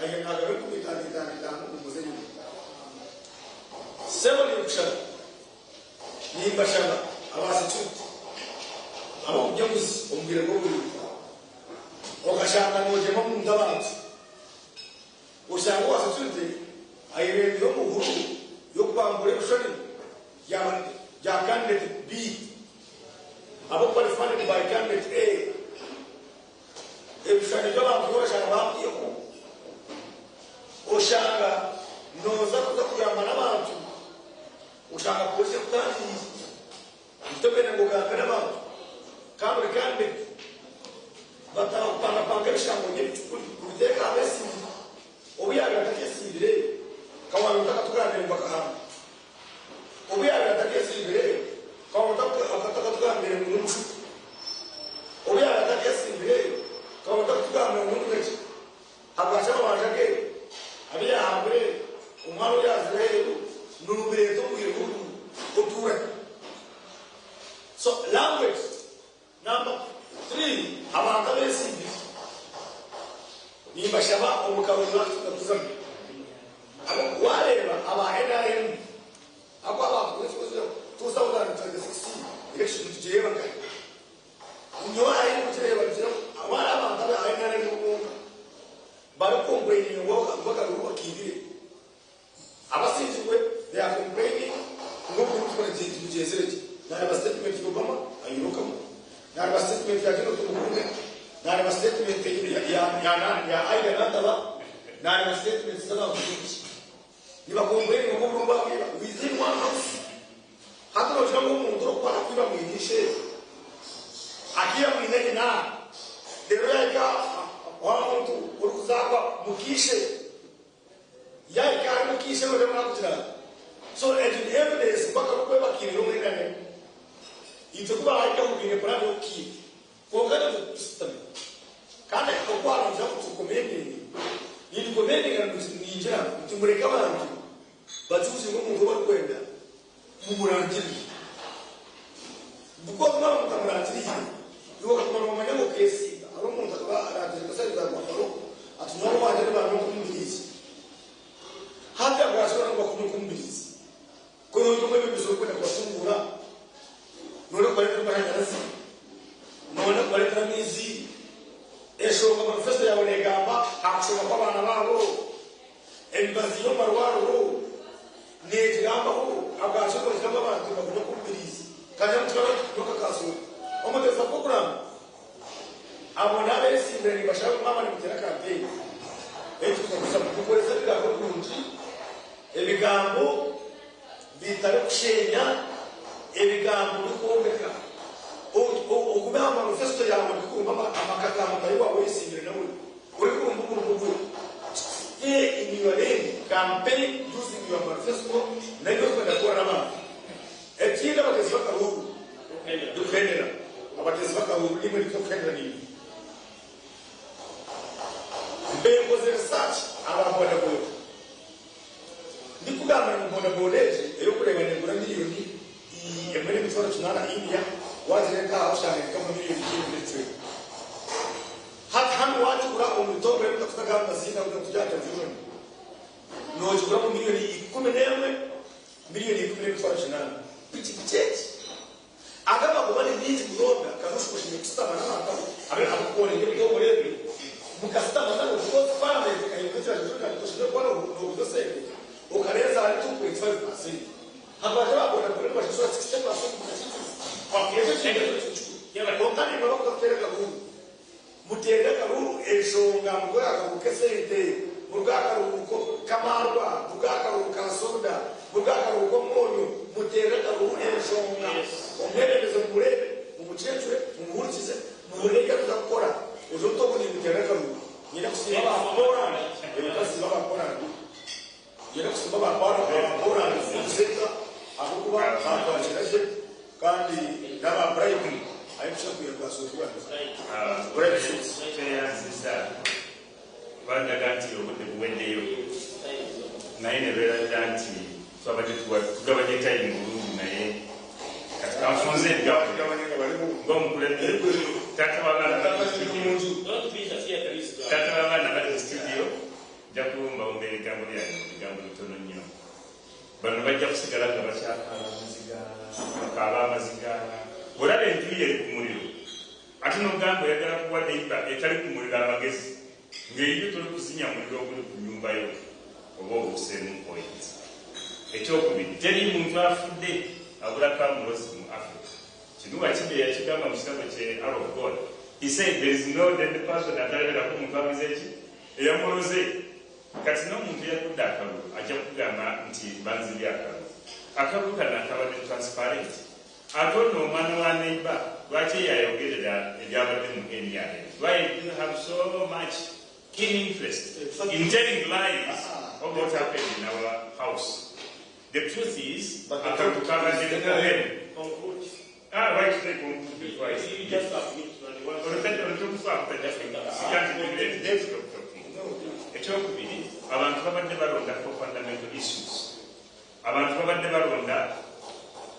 aye nagabe kubitandikana umuzenyi sebo ni kushaka ni bashaka abasicuti abo kujyamuzi umbire ngo buri okashanga nojemo mu ndabantu ushanga wasituti ayire yo mu huru yo kwambure bushoni ya candidate B abo qualified by candidate A ebishani by'abantu bashaka bapiyo ushanga noza kuza kuyamba n'abantu ushaka kuze kutangiza utobene ngo ganga n'abantu kandi kandi batapanga panga bishango ny'ibicukuri kubiteka abesi obiyaga atakesibire kawantu takatuganira mbakahamba obiyaga atakesibire kawantu takatuganira mu mushu obiyaga atakesibire kawantu takatuganira mu mushu abashaka bashake abiya hambre waheru nurubereto mwiru otura. So language number 3 abantu besimbi nimba shaba omukaruza tukuzana abo wareba abahenahenu abo abakuzizo 2016 election tujeba ngai unyoa ayi kujeba byo abana abantu abahenahenu bari complaining ngoka ruwa kibire abasinzwe they are complaining ngoku kufanije tujezereke na statement y'Obama ayirukamo na statement ya Kino tumukunde na statement ya aida nataba na statement sana kufunji niba complaining ngoku ruwa within 1 month hata leo mundu kwa kuba mwinishe akia mwinene na dereka wamuntu urukuzagwa mukishe yaika mukishe wale mwakugira so as in evidence baka kweba kiriro mwene itukuba haika mubine kurane uki kokana system kana kokwana nja kutukomeni ni komeni kana ninja tumureka abantu bacuzi ngo mundu bakwenda mumurangiri buko mama mutamurangiri yuko kuma mama ngo kesi aro mundu akaba arangiri kasariza amafaro atunaro waje n'abantu kumubiriza hata bwashobora ngo kumubiriza ko yo mwe bizokuba kwasungura none kwaleta mahanyarazi none kwaleta mizi esho ngo manifesto yawe negamba hakushoba kwa bana babo embazi yo marwaro negamba ko agashobora kugamba abantu bakujya kumubiriza kandi mutwara tukakaso omuteza program abona bese imbere bashaka mama ni mutera campaign tukagusa kukoreza bigambo kunji ebigambo bitari kushenya ebigambo bikombeka okuba manifesto yawe bikumba amakatamo kayiwa wese imbere nawe uri kumva ukuntu in your name campaign using your manifesto nayo kwenda n'abantu etinda bagezi bakaruhu dufendera abatezi bakaruhu limwe litokenda nini Bengo research ababoda boda ndikugamba ngoboda bodeje eyo kureba ngura miliyoni emene bitwara tunana India wazireka awushaka kama miliyoni 2 hata hamu watu kura umutobe mtafuta gamba zina kujata vioni noje kura miliyoni 11 miliyoni 10 bitwara tunana pichipicheti agaba kubali niti kuroba karushko shimekusta manaka abe akukone ndio bolebi mukasta manana kwa pale kayokecha ndio kushika kwa ndo sasa ukareza 2.5%. Hapa jamaa kuna kwa 60% kwa kiasi cha ya kokani mwa kwa tereka huu mutereka huu eshonga mgoya kakukesente mugaka ruko kamarwa mugaka ruko soda mugaka ruko monyo mutereka huu eshonga omereze murebe umucecwe umuhurikize murega kuzakora uzoto buni mutereka huu nyina kusiba bakora ebikasiba bakora yera kusiba bakora nzeka akukuba bakwaje kandi naba bribe ayishakuye kwa sokwa bribe sisa banda ganti yobude buwendeyo naine bera ganti twabate tugabanye time nguru naye katika mfunze gabanye ngomu kule tata wabana tata wabana bali studio jakumba umbere gambo ya gambo tono nyo bano bajja kusigala nga bakyaka muzigala bakaba amazigala bolabe ntuye kumuliro ate nogambo yagala kuwadde iba etali kumuliro amagezi ng'eyo toli kuzinya muliro oguli ku nyumba yo oba obuseemu point ekyokubiri teri muntu afudde abulako amulozi mu africa kinuba kibe yakigamba mu kitabo kye Arrow of God. He said there is no dead person atalabirako muntu abuze eki eyamuloze kati n'omuntu yakudde akalulu ajja kugamba nti banziri akalulu akalulu kano akabadde transparent ate ono omwana wa neighbor lwaki eyayogerera ebyabadde mu NRA why do you have so much keen interest in telling lies of what happened in our house? The truth is akalulu kabadde mukohemu right to conclude before I say you just have to ekyokubiri abantu babadde balonda for fundamental issues abantu babadde balonda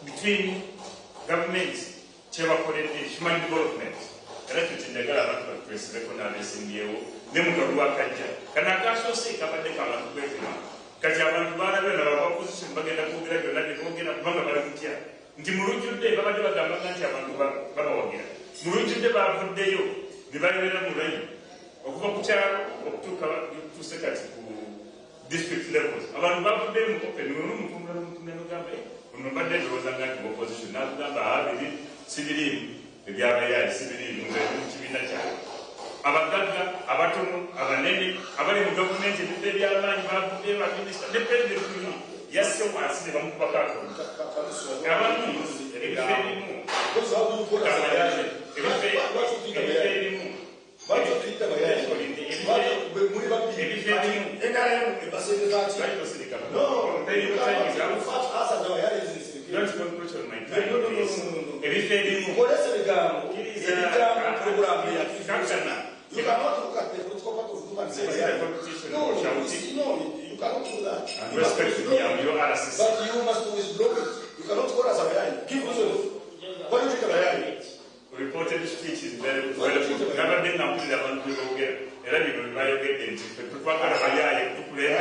between government kyebakoledde human development era tuti njagala abantu batuesibeko n'abesimbyewo ne mukalu wakajja kana akasoose kabadde kabantu kwefima kati abantu balabera babaposition bagenda kwogera byonna byebogera kubanga bali kutya nti mulujjudde babadde bagambanga nti abantu babawagira mulujjudde bavuddeyo ne babeera mu layini okuva ku kyalo okutuuka tuuse kati ku district levels abantu bavuddeyo mu open olumutumula n'omutumyanogamba ono mbadde ndowoozanga nti opposition nakugamba abiri sibiriimu ebyabayaali sibiriimu ngaeri mu kibiina kyalo abagagga abatono abanene abali mu gavumenti ebifo ebyamaanyi bavuddeyo baminisita ne pulezidenti uno yasse wansi ne bamukubako akono abamu ebifo erimu You cannot look at the protocol of human rights. No, you cannot do that. And respectfully, your analysis. But you must withdraw it. You cannot call us a Bayani. Give us a what do you think of Bayani? Reported speech is very good. Never been now put on people get. Eleven by getting to put a Bayani to play.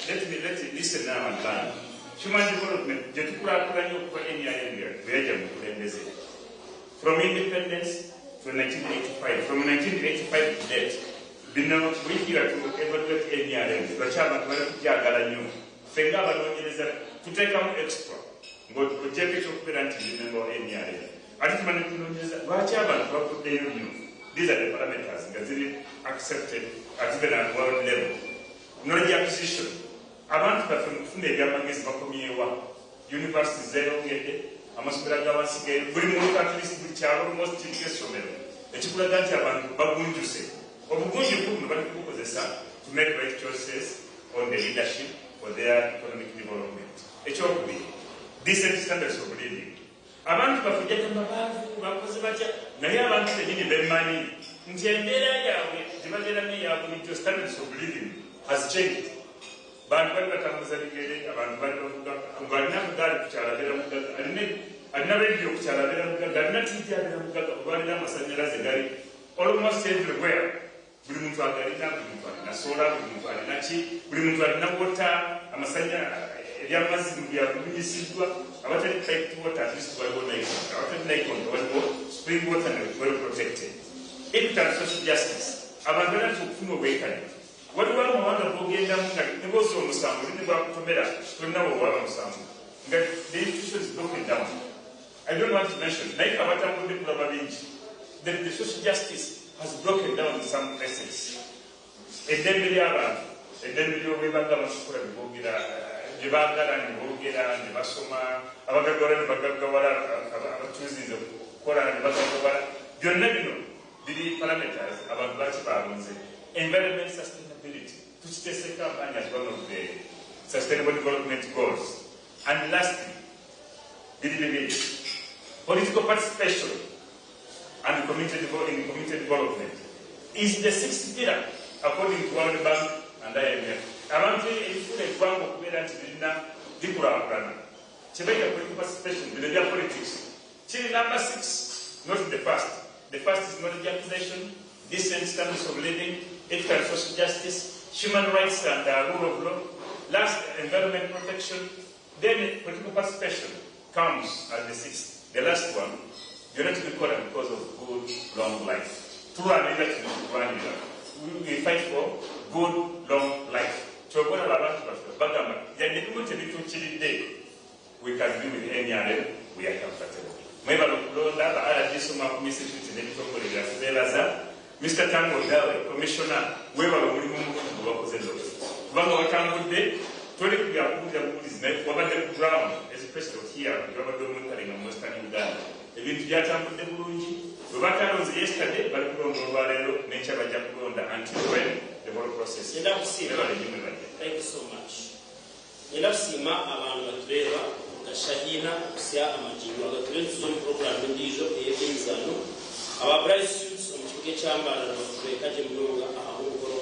Let me listen now and learn. Human development, from independence to 1985, from 1985 to date, we here to evaluate NRM, the chairman of Yagalanyu, Fengaba to take out extra, but objective of parenting member NRM. I just want to know what chairman, these are the parameters that are accepted at even at world level. No the acquisition. Abantu bafune ebyamagezi bakomyewa university zerongedde amasomero agabasigaye buli muntu atlist buli kyalo almost kyesomero ekikulaga nti abantu bagunjuse obugunjufu buno bali kubukozesa to make right choices on the leadership for their economic development ekyokubiri decent standards of living abantu bafujja kamabavu bakoze batya naye abantu benyini bemanyi nti embeera yaabwe gyebabeeramu eyabulijjo standards of living has changed. Bantu bali batambuza bigere abantu bali bavuga ng'alina mugaali kukyala abeera mugaga alina rediyo kukyala abeera mugaga alina tiiti abeera mugaga oba alina amasanyalaze gali almost everywhere buli muntu agalina buli muntu alina sola buli muntu alina ki buli muntu alina wota amasanya ebyamazzi byabunyisiddwa abatali piped water at least waliwo naikonto abatali naikonto waliwo spring water well protected equity and social justice abantu balina okufuna obwenkanya waliwo amawanga gogendamu nga neboosa omusango oli ne bwakutomera tolina bwowaba musango nga the institution is broken down. I don't want to mention naye abatambudde kulaba bingi the social justice has broken down in some places. Eddembe ly'abantu eddembe ly'obwebanga basokola nebogera gye baagala ne boogera ne basoma abagaggawala ne bagaggawala abatuuziza okukola ne bagaggawala byonna bino biri parameters abantu lwaki balonze. Environment sustainability, which is the campaign as one of the sustainable development goals. And lastly, political participation and community development is the sixth pillar according to World Bank and IMF. Abantu ebifuna eggwanga okubeera nti birina bikulaakulana kibaita political participation bino bya politics kiri number 6, not the first. The first is knowledge acquisition, decent standards of living, ethical and social justice, human rights and rule of law, last environment protection, then political participation comes as the 6th. The last one, you're not to be called because of good, long life. Through an election, we fight for good, long life. We can be with any other, we are comfortable. Mr. Tango Dawe, Commissioner, webala mulimu mukugu bakoze lozi. Kubanga watambudde toli kubyakubulira bubulizi naye wabadde ku ground as president here wabadde omwekalinga mu Western Uganda. Ebintu byatambudde bulungi. Bwe batalonze yesterday bali kulonda olwaleero n'enkya bajja kulonda until when the whole process. Thank you so much. Nyenda kusiima abantu batureeba gashahina kusya amajingo agatule tuzo mu program ndizo ey'ebyemizano aba bright suits omukibuga ke cyambara no kaje murunga aho ngoro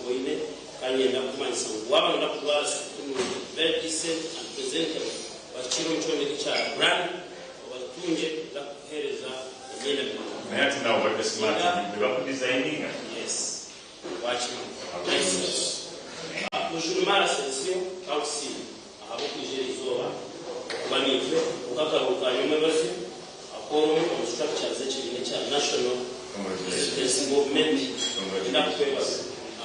ko ine kanyenda kumanisa waba ndakubaza very decent and presentable bakiro nchone cha brand batunje la kuhereza nyene na tuna wa smart ni ba designing yes watch nice kujumara sensio au si aho kujerizoba banive ukakaruka nyuma basi akoro mu structures z'ekirine cya national resistance movement inakweba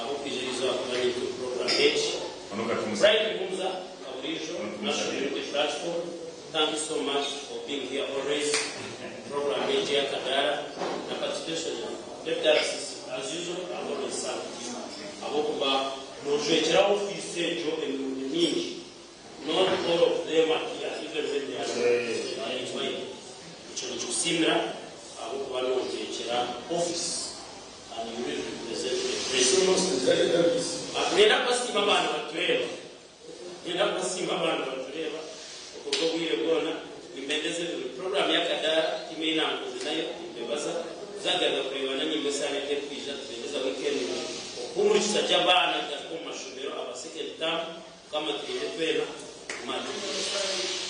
aho kujerizoba banive program H right Mumza Kaburisho National Unity Platform. Thank you so much for being here always. Program H ya Kadara na participation as usual I'm always sad abo kuba nojekera office jo emingi not all of them are here even when they are enjoying icho simra abo kuba nojekera office and you will represent the president nenda kwasima abantu batweba nenda kwasima abantu batweba okuko bwire bwona imendeze program ya Kadara imeina ngozi nayo ibebaza zagaga kurebana nyingo sana tekwisha tugeza weekend kumuri sajabana kwa mashubero aba second term kama tuje kwera mali